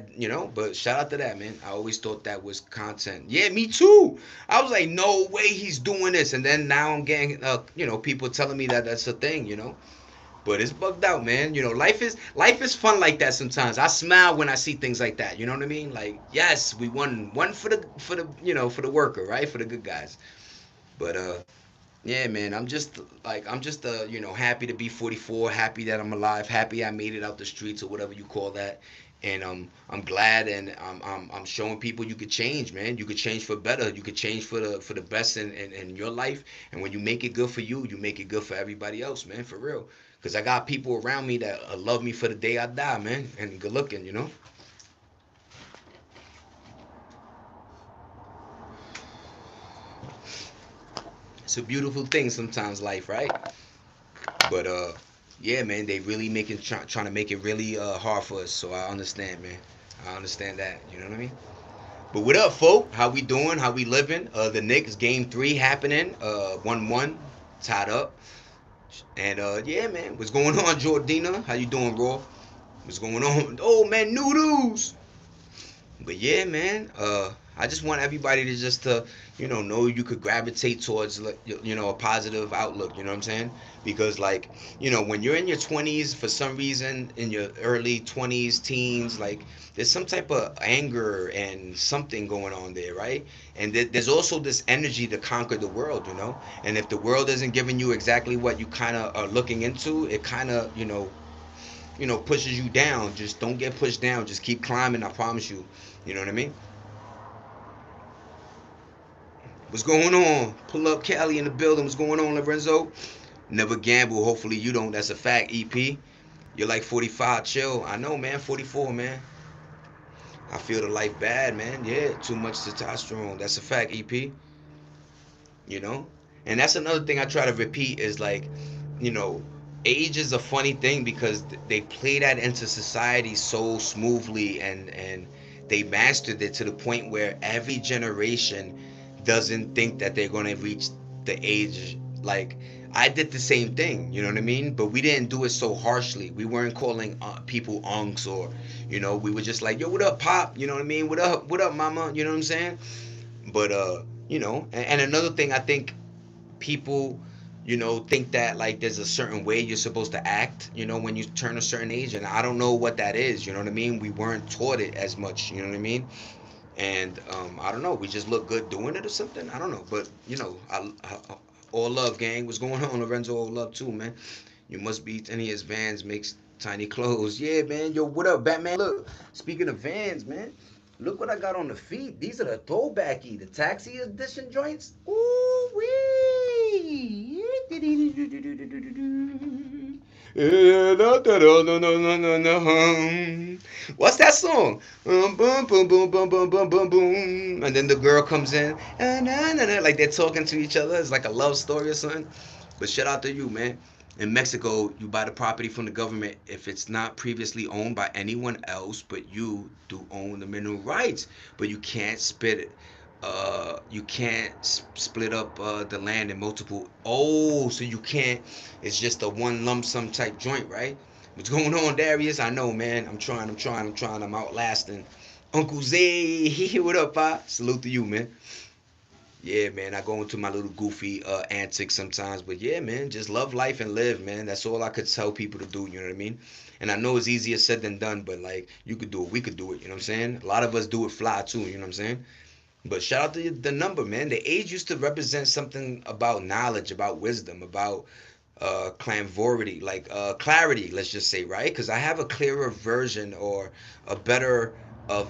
but shout out to that, man. I always thought that was content. Yeah, me too. I was like, no way he's doing this. And then now I'm getting, people telling me that that's a thing. But it's bugged out, man. Life is fun like that sometimes. I smile when I see things like that. You know what I mean? Like, yes, we won one for the worker, right? For the good guys. But yeah, man, I'm just happy to be 44, happy that I'm alive, happy I made it out the streets or whatever you call that. And I'm glad, and I'm showing people you could change, man. You could change for better. You could change for the best in your life. And when you make it good for you, you make it good for everybody else, man, for real. Cause I got people around me that love me for the day I die, man, and good looking. It's a beautiful thing sometimes, life, right? But yeah, man, they really trying to make it really hard for us. So I understand, man. I understand that. You know what I mean? But what up, folk? How we doing? How we living? The Knicks game 3 happening. 1-1, tied up. And yeah, man, what's going on, Jordina? How you doing, bro? What's going on? Oh man, noodles. But yeah, man. I just want everybody to just to know you could gravitate towards like, a positive outlook. You know what I'm saying? Because like when you're in your 20s, for some reason, in your early 20s, teens, like there's some type of anger and something going on there, right? And there's also this energy to conquer the world. And if the world isn't giving you exactly what you kind of are looking into, it kind of pushes you down. Just don't get pushed down. Just keep climbing. I promise you. You know what I mean? What's going on? Pull up Cali in the building. What's going on, Lorenzo? Never gamble. Hopefully you don't. That's a fact, EP. You're like 45. Chill. I know, man. 44, man. I feel the life bad, man. Yeah, too much testosterone. That's a fact, EP. you know and that's another thing I try to repeat is like, you know age is a funny thing because they play that into society so smoothly, and they mastered it to the point where every generation doesn't think that they're going to reach the age. Like, I did the same thing, you know what I mean, but we didn't do it so harshly. We weren't calling people unks, or we were just like, yo, what up, pop, you know what I mean, what up, mama, you know what I'm saying. But and another thing, I think people, think that like there's a certain way you're supposed to act, when you turn a certain age, and I don't know what that is. You know what I mean? We weren't taught it as much. You know what I mean? And I don't know. We just look good doing it or something. I don't know. But all love, gang. What's going on, Lorenzo? All love too, man. You must be any of his Vans makes tiny clothes. Yeah, man. Yo, what up, Batman? Look, speaking of Vans, man. Look what I got on the feet. These are the throwbacky, the taxi edition joints. Ooh wee! What's that song? Boom, boom, boom, boom, boom, boom, boom, boom. And then the girl comes in, like they're talking to each other. It's like a love story or something. But shout out to you, man. In Mexico, you buy the property from the government if it's not previously owned by anyone else, but you do own the mineral rights. But you can't split it. You can't split up the land in multiple. Oh, so you can't. It's just a one lump sum type joint, right? What's going on, Darius? I know, man. I'm trying. I'm outlasting. Uncle Zay, what up, Pa? Salute to you, man. Yeah, man, I go into my little goofy antics sometimes, but yeah, man, just love life and live, man. That's all I could tell people to do. You know what I mean? And I know it's easier said than done, but like you could do it, we could do it. You know what I'm saying? A lot of us do it fly too. You know what I'm saying? But shout out to the number, man. The age used to represent something about knowledge, about wisdom, about clamvority, like clarity, let's just say, right? Because I have a clearer version or a better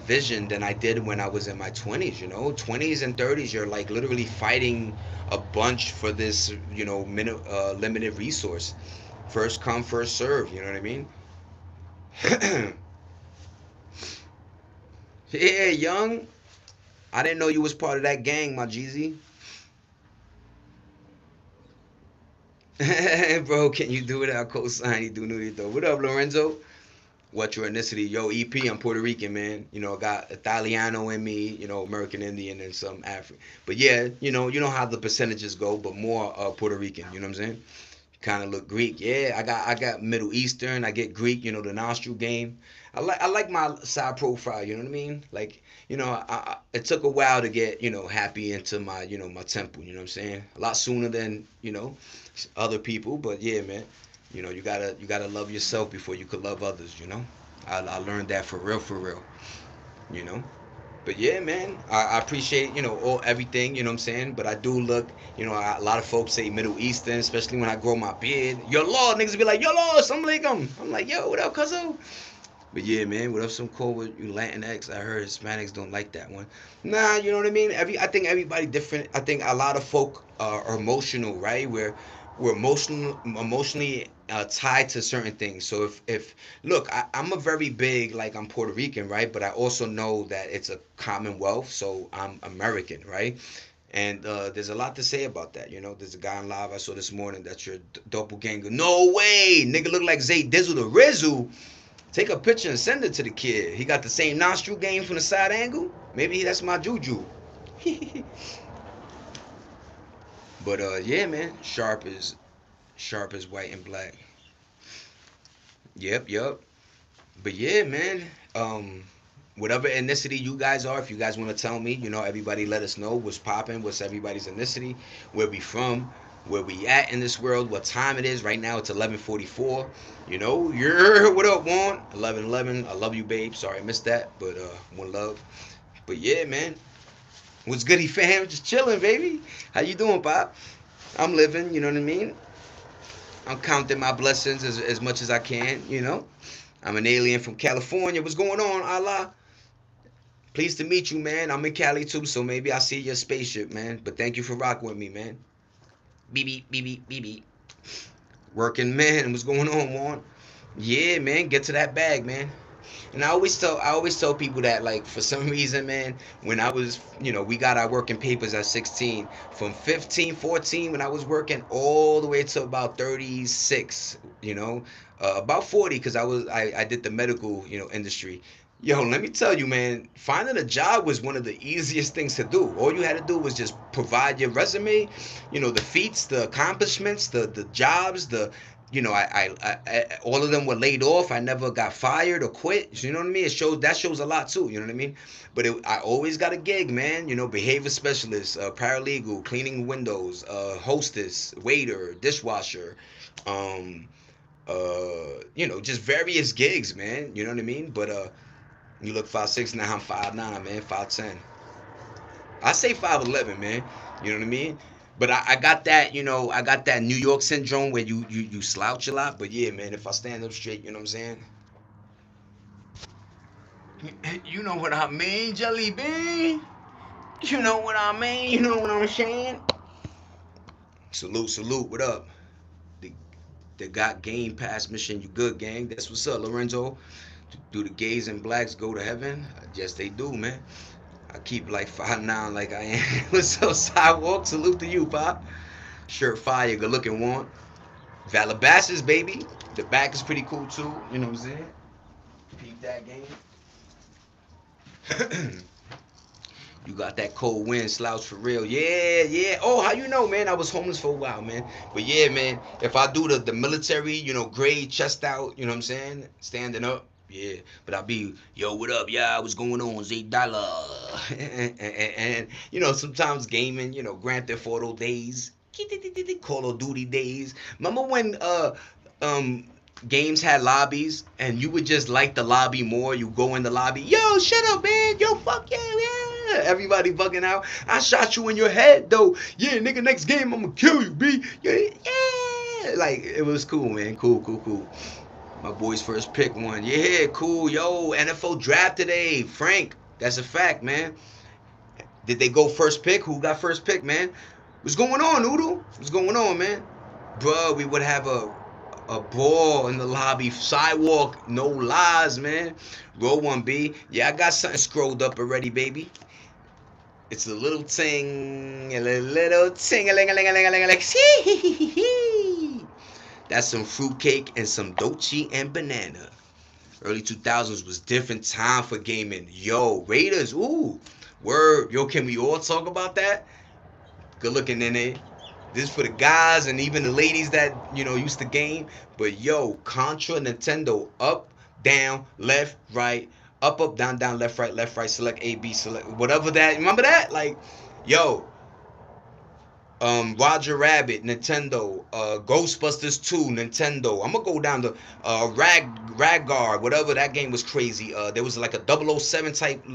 vision than I did when I was in my 20s. 20s and 30s, you're like literally fighting a bunch for this, limited resource. First come, first serve. You know what I mean? Yeah, young. I didn't know you was part of that gang, my Jeezy. Bro, can you do it? I'll co-sign. You do it though. What up, Lorenzo? What your ethnicity? Yo, EP, I'm Puerto Rican, man. I got Italiano in me, American Indian and some African. But yeah, you know how the percentages go, but more Puerto Rican, you know what I'm saying? Kind of look Greek. Yeah, I got Middle Eastern. I get Greek. The nostril game. I like my side profile. You know what I mean? Like, it took a while to get happy into my my temple. You know what I'm saying? A lot sooner than other people. But yeah, man. You gotta love yourself before you could love others. I learned that for real, for real. You know. But yeah, man, I appreciate all everything. You know what I'm saying. But I do look. A lot of folks say Middle Eastern, especially when I grow my beard. Yo, Lord, niggas be like, yo, Lord, I'm like, I'm like, yo, what up, cuzzo? But yeah, man, what up, some cool with you Latinx? I heard Hispanics don't like that one. Nah, you know what I mean. I think everybody different. I think a lot of folk are emotional, right? We're emotionally tied to certain things. So if look, I'm a very big, like, I'm Puerto Rican, right? But I also know that it's a commonwealth, so I'm American, right? And there's a lot to say about that. There's a guy on live I saw this morning that's your doppelganger. No way, nigga, look like Zay Dizzle the Rizzle. Take a picture and send it to the kid. He got the same nostril game from the side angle. Maybe that's my juju. But yeah, man, sharp as white and black. Yep, yep. But yeah, man. Um, whatever ethnicity you guys are, if you guys want to tell me, everybody let us know what's popping, what's everybody's ethnicity, where we from, where we at in this world, what time it is. Right now it's 11:44. You're what up, Juan? 11:11. I love you, babe. Sorry I missed that, but one love. But yeah, man, what's goody, fam? Just chilling, baby. How you doing, Pop? I'm living. You know what I mean? I'm counting my blessings as much as I can. I'm an alien from California. What's going on, Allah? Pleased to meet you, man. I'm in Cali too, so maybe I'll see your spaceship, man. But thank you for rocking with me, man. Beep beep beep beep beep beep. Working, man. What's going on, Juan? Yeah, man. Get to that bag, man. And I always tell people that, like, for some reason, man, when I was, we got our working papers at 16. From 15, 14, when I was working, all the way to about 36, about 40, because I did the medical, industry. Yo, let me tell you, man, finding a job was one of the easiest things to do. All you had to do was just provide your resume, the feats, the accomplishments, the jobs, all of them were laid off. I never got fired or quit. You know what I mean? That shows a lot too. You know what I mean? But I always got a gig, man. Behavior specialist, paralegal, cleaning windows, hostess, waiter, dishwasher, um, just various gigs, man. You know what I mean? But you look 5'6", now I'm 5'9", man, 5'10". I say 5'11", man. You know what I mean? But I got that, I got that New York syndrome where you slouch a lot. But yeah, man, if I stand up straight, you know what I'm saying? You know what I mean, Jelly Bean? You know what I mean? You know what I'm saying? Salute, salute. What up? The, the got Game Pass mission. You good, gang? That's what's up, Lorenzo. Do the gays and blacks go to heaven? Yes, they do, man. I keep like 5'9", like I am. What's up, Sidewalk? Salute to you, Pop. Shirt fire, good looking one. Valabasas, baby. The back is pretty cool too. You know what I'm saying? Peep that game. You got that cold wind slouch for real. Yeah, yeah. Oh, how you know, man? I was homeless for a while, man. But yeah, man, if I do the military, grade chest out, you know what I'm saying? Standing up. Yeah, but I'll be, yo, what up? Yeah, what's going on? zaydolla1. And sometimes gaming, Grand Theft Auto days, Call of Duty days. Remember when um games had lobbies and you would just like the lobby more? You go in the lobby, yo, shut up, man, yo, fuck yeah, yeah. Everybody bugging out. I shot you in your head though. Yeah, nigga, next game I'm gonna kill you, B. Yeah, yeah. Like, it was cool, man. Cool, cool, cool. My boys first pick one. Yeah, cool. Yo, NFL draft today. Frank, that's a fact, man. Did they go first pick? Who got first pick, man? What's going on, Noodle? What's going on, man? Bruh, we would have a ball in the lobby. Sidewalk, no lies, man. Roll one, B. Yeah, I got something scrolled up already, baby. It's a little ting, a little ting, a ling, a ling, a ling, a ling, a ling. That's some fruitcake and some dolce and banana. Early 2000s was different time for gaming. Yo, Raiders, ooh, word. Yo, can we all talk about that? Good looking in it. This is for the guys and even the ladies that used to game. But yo, Contra Nintendo, up, down, left, right, up, down, down, left, right, select A, B, select whatever that. Remember that? Like, yo, Roger Rabbit, Nintendo, Ghostbusters 2, Nintendo. I'm gonna go down to Ragguard, whatever that game was crazy. There was like a 007 type,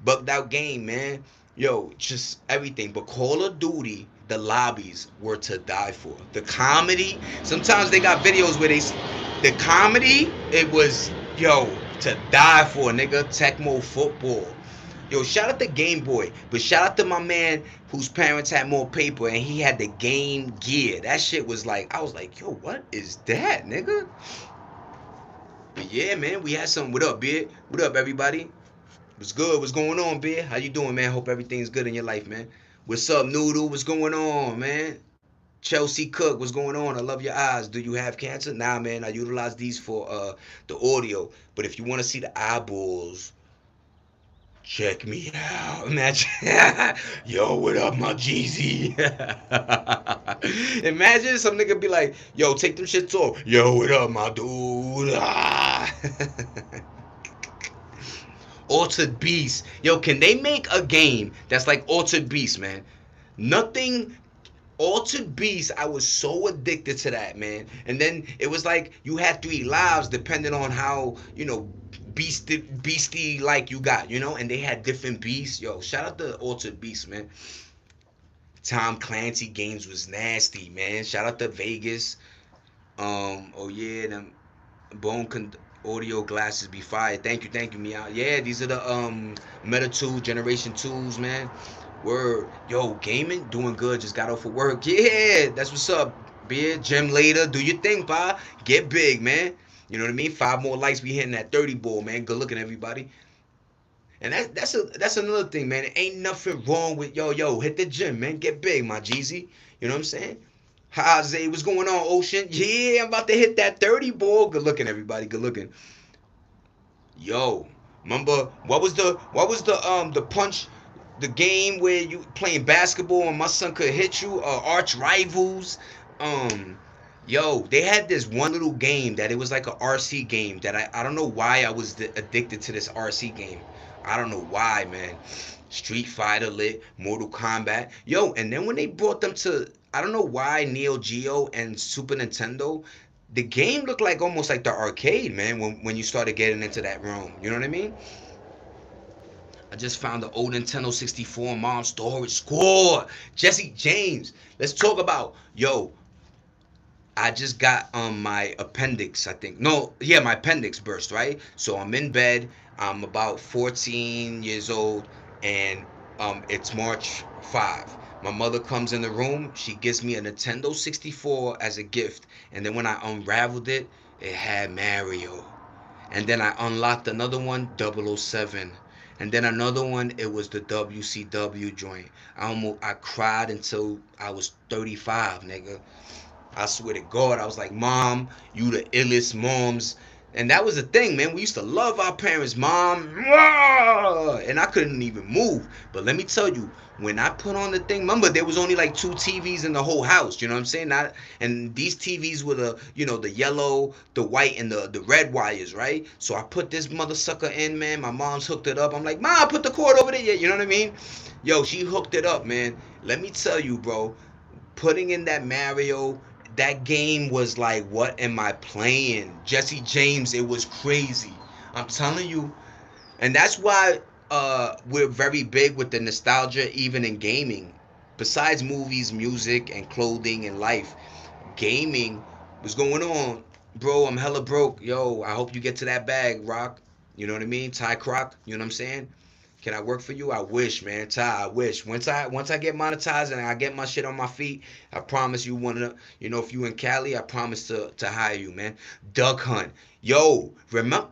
bugged out game, man. Yo, just everything. But Call of Duty, the lobbies were to die for. The comedy, sometimes they got videos where the comedy, it was, yo, to die for, nigga. Tecmo Football. Yo, shout out to Game Boy, but shout out to my man whose parents had more paper and he had the Game Gear. That shit was like, I was like, yo, what is that, nigga? But yeah, man, we had something. What up, Beard? What up, everybody? What's good? What's going on, Beard? How you doing, man? Hope everything's good in your life, man. What's up, Noodle? What's going on, man? Chelsea Cook, what's going on? I love your eyes. Do you have cancer? Nah, man. I utilize these for the audio. But if you want to see the eyeballs, check me out. Imagine, yo, what up, my Jeezy? Imagine some nigga be like, yo, take them shits off. Yo, what up, my dude? Altered Beast. Yo, can they make a game that's like Altered Beast, man? Nothing. Altered Beast, I was so addicted to that, man. And then it was like you had 3 lives depending on how, beasty like you got, and they had different beasts. Yo, shout out to Altered Beast, man. Tom Clancy games was nasty, man. Shout out to Vegas. Oh yeah, them audio glasses be fire. Thank you, Meow. Yeah, these are the Meta 2 Generation 2s, man. Word. Yo, gaming, doing good. Just got off of work. Yeah, that's what's up. Beer, gym later. Do your thing, pa. Get big, man. You know what I mean? 5 more likes, we hitting that 30 ball, man. Good looking, everybody. And that's another thing, man. It ain't nothing wrong with yo, hit the gym, man. Get big, my Jeezy. You know what I'm saying? Hi, Zay, what's going on, Ocean? Yeah, I'm about to hit that 30 ball. Good looking, everybody. Good looking. Yo, remember what was the punch, the game where you playing basketball and my son could hit you? Arch rivals. Um, Yo, they had this one little game that it was like a RC game that I don't know why I was addicted to this RC game. I don't know why, man. Street Fighter lit, Mortal Kombat. Yo, and then when they brought them to, I don't know why, Neo Geo and Super Nintendo, the game looked like almost like the arcade, man, when you started getting into that realm. You know what I mean? I just found the old Nintendo 64 mom storage score. Jesse James. Let's talk about, yo, I just got my appendix, I think. No, yeah, my appendix burst, right? So I'm in bed. I'm about 14 years old, and it's March 5. My mother comes in the room. She gives me a Nintendo 64 as a gift, and then when I unraveled it, it had Mario. And then I unlocked another one, 007. And then another one, it was the WCW joint. I cried until I was 35, nigga. I swear to God, I was like, Mom, you the illest moms. And that was the thing, man. We used to love our parents, Mom. And I couldn't even move. But let me tell you, when I put on the thing, remember there was only like 2 TVs in the whole house. You know what I'm saying? Not, and these TVs were the yellow, the white, and the red wires, right? So I put this mother sucker in, man. My mom's hooked it up. I'm like, Mom, put the cord over there. Yeah, you know what I mean? Yo, she hooked it up, man. Let me tell you, bro, putting in that Mario, that game was like, what am I playing? Jesse James, it was crazy. I'm telling you. And that's why we're very big with the nostalgia, even in gaming. Besides movies, music, and clothing and life, gaming was going on. Bro, I'm hella broke. Yo, I hope you get to that bag, Rock. You know what I mean? Ty Croc, you know what I'm saying? Can I work for you? I wish, man. Ty, I wish. Once I get monetized and I get my shit on my feet, I promise you one of the, if you in Cali, I promise to hire you, man. Duck Hunt. Yo, remember,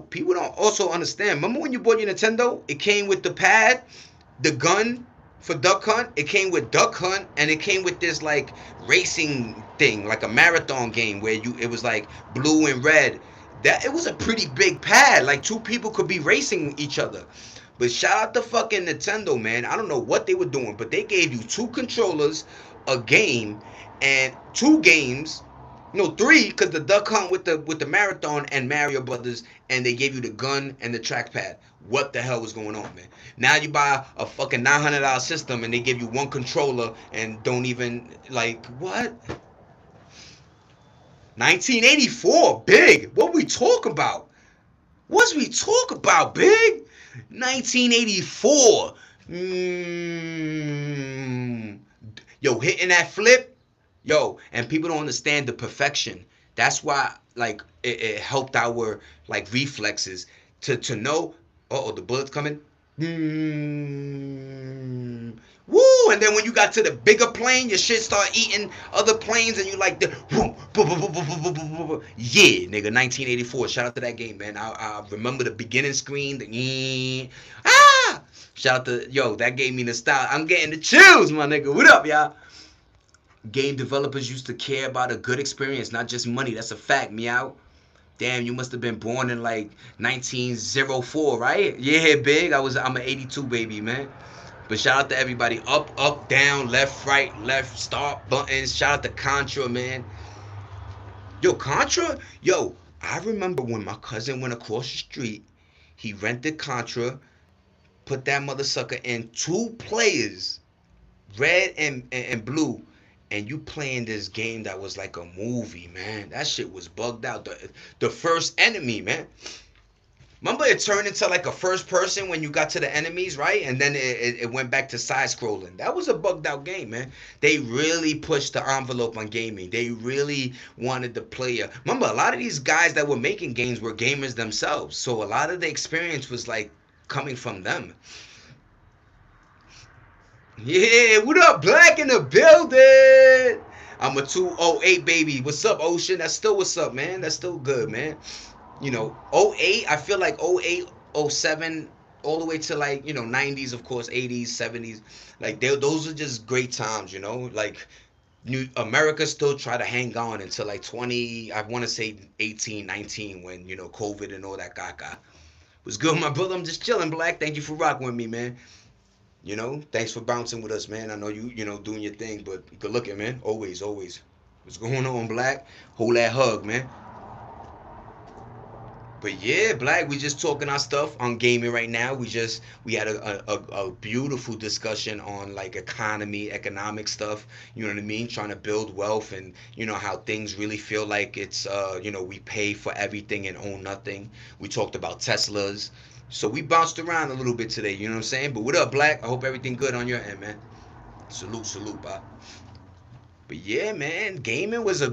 people don't also understand. Remember when you bought your Nintendo? It came with the pad, the gun for Duck Hunt. It came with Duck Hunt, and it came with this like racing thing, like a marathon game where it was like blue and red. That it was a pretty big pad. Like 2 people could be racing each other. But shout out to fucking Nintendo, man. I don't know what they were doing, but they gave you 2 controllers, a game, and 2 games. No, 3, because the Duck Hunt with the Marathon and Mario Brothers, and they gave you the gun and the trackpad. What the hell was going on, man? Now you buy a fucking $900 system and they give you 1 controller and don't even like what? 1984, big. What we talk about? What's we talk about, big? 1984. Yo, hitting that flip. Yo, and people don't understand the perfection. That's why, like, it helped our, like, reflexes to know, oh, the bullet's coming. Woo! And then when you got to the bigger plane, your shit start eating other planes, and you like the yeah, nigga. 1984. Shout out to that game, man. I remember the beginning screen. Shout out to that gave me nostalgia. I'm getting the chills, my nigga. What up, y'all? Game developers used to care about a good experience, not just money. That's a fact, meow. Damn, you must have been born in like 1904, right? Yeah, big. I'm an 82 baby, man. But shout out to everybody. Up, up, down, left, right, left, start buttons. Shout out to Contra, man. Yo, Contra? Yo, I remember when my cousin went across the street. He rented Contra, put that mother sucker in, two players, red and blue, and you playing this game that was like a movie, man. That shit was bugged out. The first enemy, man. Remember, it turned into like a first person when you got to the enemies, right? And then it went back to side scrolling. That was a bugged out game, man. They really pushed the envelope on gaming. They really wanted the player. Remember, a lot of these guys that were making games were gamers themselves. So a lot of the experience was like coming from them. Yeah, what up, Black in the building? I'm a 208 baby. What's up, Ocean? That's still what's up, man. That's still good, man. You know, '08. I feel like '08, '07, all the way to like, 90s, of course, 80s, 70s. Like, those are just great times, Like, New America still try to hang on until like 20, I want to say 18, 19, when, COVID and all that gaga. Was good, my brother. I'm just chilling, Black. Thank you for rocking with me, man. Thanks for bouncing with us, man. I know doing your thing, but good looking, man. Always, always. What's going on, Black? Hold that hug, man. But yeah, Black, we just talking our stuff on gaming right now. We had a beautiful discussion on like economic stuff. You know what I mean? Trying to build wealth, and how things really feel like it's we pay for everything and own nothing. We talked about Teslas. So we bounced around a little bit today, you know what I'm saying? But what up, Black? I hope everything good on your end, man. Salute, salute, Bob. But yeah, man, gaming was a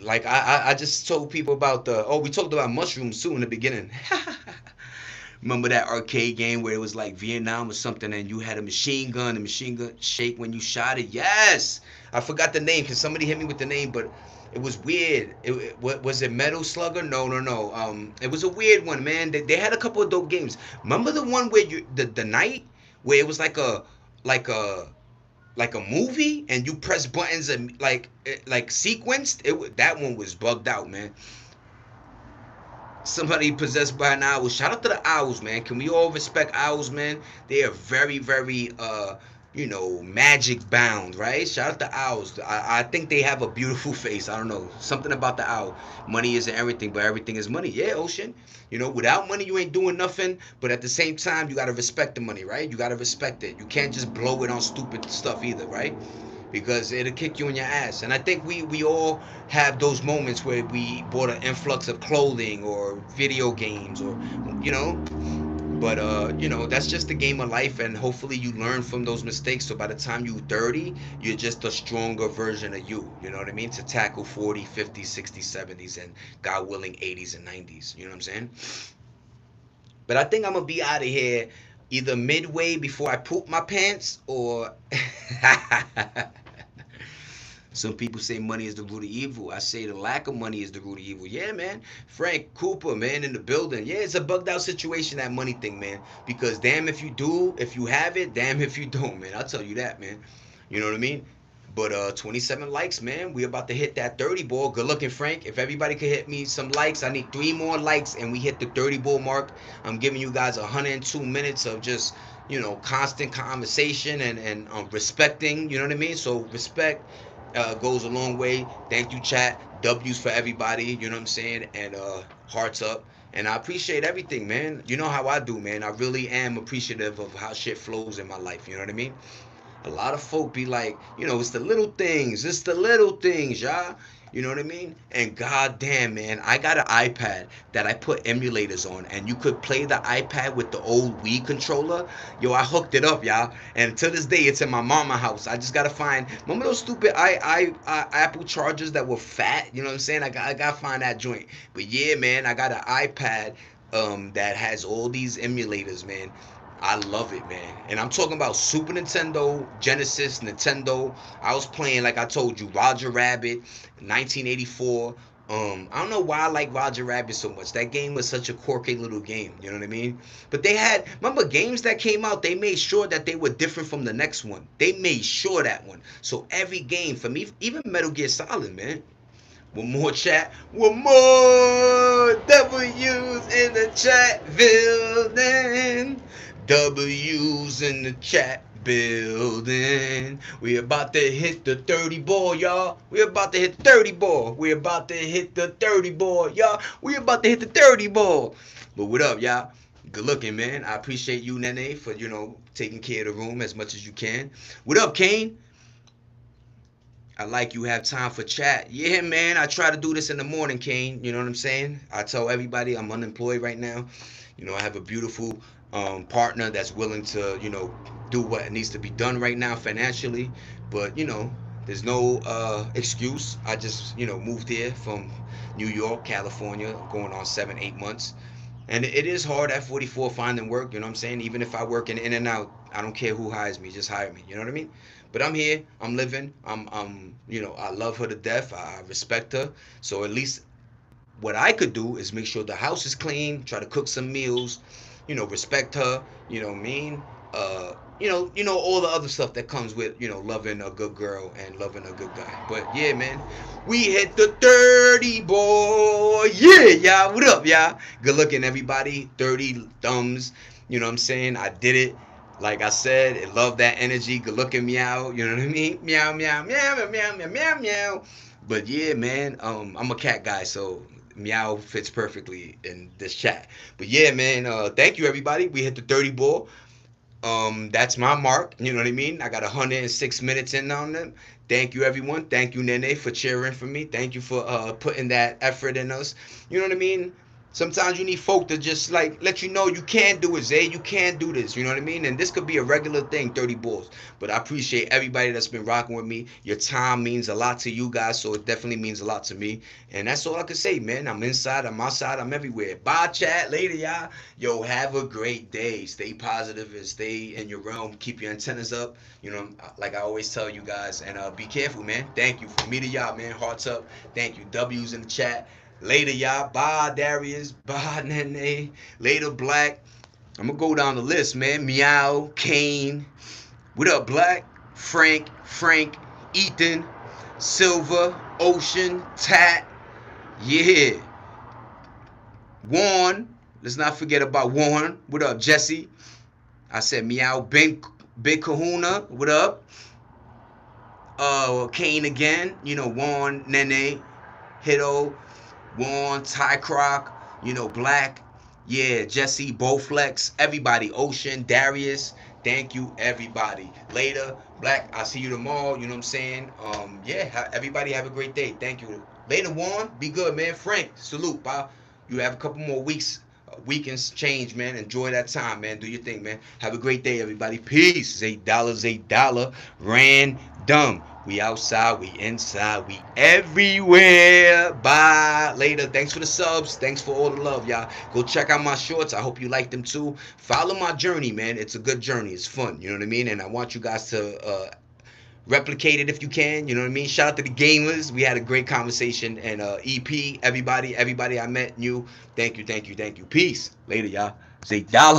like I just told people about the we talked about mushrooms too in the beginning. Remember that arcade game where it was like Vietnam or something, and you had a machine gun, the machine gun shake when you shot it? Yes, I forgot the name because somebody hit me with the name, but it was weird. What was it? Metal Slugger? No, no, no. It was a weird one, man. They had a couple of dope games. Remember the one where the night where it was like a like a movie and you press buttons and like sequenced that one was bugged out, man. Somebody possessed by an owl. Shout out to the owls, man. Can we all respect owls, man? They are very, very magic bound, right? Shout out to owls. I think they have a beautiful face. I don't know, something about the owl. Money isn't everything, but everything is money. Yeah, Ocean. Without money you ain't doing nothing, but at the same time you gotta respect the money, right? You gotta respect it. You can't just blow it on stupid stuff either, right? Because it'll kick you in your ass. And I think we all have those moments where we bought an influx of clothing or video games or you know but that's just the game of life, and hopefully you learn from those mistakes, so by the time you're 30 you're just a stronger version of you know what I mean, to tackle 40, 50, 60, 70s, and God willing 80s and 90s, you know what I'm saying? But I think I'm gonna be out of here either midway before I poop my pants or some people say money is the root of evil. I say the lack of money is the root of evil. Yeah, man. Frank Cooper, man, in the building. Yeah, it's a bugged out situation, that money thing, man. Because damn if you do, if you have it, damn if you don't, man. I'll tell you that, man. You know what I mean? But 27 likes, man. We about to hit that 30 ball. Good looking, Frank. If everybody could hit me some likes, I need 3 more likes, and we hit the 30 ball mark. I'm giving you guys 102 minutes of just constant conversation and respecting. You know what I mean? So respect goes a long way. Thank you, chat. W's for everybody. You know what I'm saying? And hearts up. And I appreciate everything, man. You know how I do, man. I really am appreciative of how shit flows in my life. You know what I mean? A lot of folk be like, it's the little things. It's the little things, y'all. You know what I mean? And goddamn, man, I got an iPad that I put emulators on, and you could play the iPad with the old Wii controller. Yo, I hooked it up, y'all, and to this day, it's in my mama house. I just gotta find. Remember those stupid Apple chargers that were fat? You know what I'm saying? I gotta find that joint. But yeah, man, I got an iPad that has all these emulators, man. I love it, man. And I'm talking about Super Nintendo, Genesis, Nintendo. I was playing, like I told you, Roger Rabbit, 1984. I don't know why I like Roger Rabbit so much. That game was such a quirky little game. You know what I mean? But they had, remember, games that came out, they made sure that they were different from the next one. They made sure that one. So every game, for me, even Metal Gear Solid, man. One more chat. One more W's in the chat building. W's in the chat building. We about to hit the 30 ball, y'all. We about to hit the 30 ball. We about to hit the 30 ball, y'all. We about to hit the 30 ball. But what up, y'all? Good looking, man. I appreciate you, Nene, for taking care of the room as much as you can. What up, Kane? I like you have time for chat. Yeah, man. I try to do this in the morning, Kane. You know what I'm saying? I tell everybody I'm unemployed right now. I have a beautiful partner that's willing to, do what needs to be done right now financially. But, there's no excuse. I just, moved here from New York, California, going on 7, 8 months. And it is hard at 44 finding work, you know what I'm saying? Even if I work in and out, I don't care who hires me, just hire me, you know what I mean? But I'm here, I'm living, I love her to death, I respect her. So at least what I could do is make sure the house is clean, try to cook some meals, respect her, you know what I mean? All the other stuff that comes with, loving a good girl and loving a good guy. But yeah, man, we hit the 30, boy. Yeah, y'all. What up, y'all? Good looking, everybody. 30 thumbs. You know what I'm saying? I did it. Like I said, I love that energy. Good looking, meow. You know what I mean? Meow, meow, meow, meow, meow, meow, meow, meow. But yeah, man, I'm a cat guy, so meow fits perfectly in this chat. But yeah, man, thank you everybody. We hit the 30 ball. That's my mark. You know what I mean? I got 106 minutes in on them. Thank you, everyone. Thank you, Nene, for cheering for me. Thank you for putting that effort in us. You know what I mean? Sometimes you need folk to just like let you know you can do it, Zay. You can do this. You know what I mean? And this could be a regular thing, 30 balls. But I appreciate everybody that's been rocking with me. Your time means a lot to you guys, so it definitely means a lot to me. And that's all I can say, man. I'm inside, I'm outside, I'm everywhere. Bye, chat. Later, y'all. Yo, have a great day. Stay positive and stay in your realm. Keep your antennas up. Like I always tell you guys. And be careful, man. Thank you. From me to y'all, man. Hearts up. Thank you. W's in the chat. Later, y'all. Bye, Darius. Bye, Nene. Later, Black. I'm going to go down the list, man. Meow, Kane. What up, Black? Frank, Ethan, Silver, Ocean, Tat. Yeah. Warren. Let's not forget about Warren. What up, Jesse? I said meow. Big Kahuna. What up? Kane again. Warren, Nene, Hito, Warren, Ty Croc. Black. Yeah, Jesse, Bowflex, everybody. Ocean, Darius. Thank you, everybody. Later, Black. I'll see you tomorrow. You know what I'm saying? Yeah, everybody have a great day. Thank you. Later, Warren. Be good, man. Frank, salute, pal. You have a couple more weeks. Weekends change, man. Enjoy that time, man. Do your thing, man. Have a great day, everybody. Peace. $8, random. We outside, we inside, we everywhere. Bye. Later. Thanks for the subs. Thanks for all the love, y'all. Go check out my shorts. I hope you like them too. Follow my journey, man. It's a good journey. It's fun. You know what I mean? And I want you guys to replicate it if you can. You know what I mean? Shout out to the gamers. We had a great conversation. And EP, everybody I met, new. Thank you. Peace. Later, y'all. Say dollar.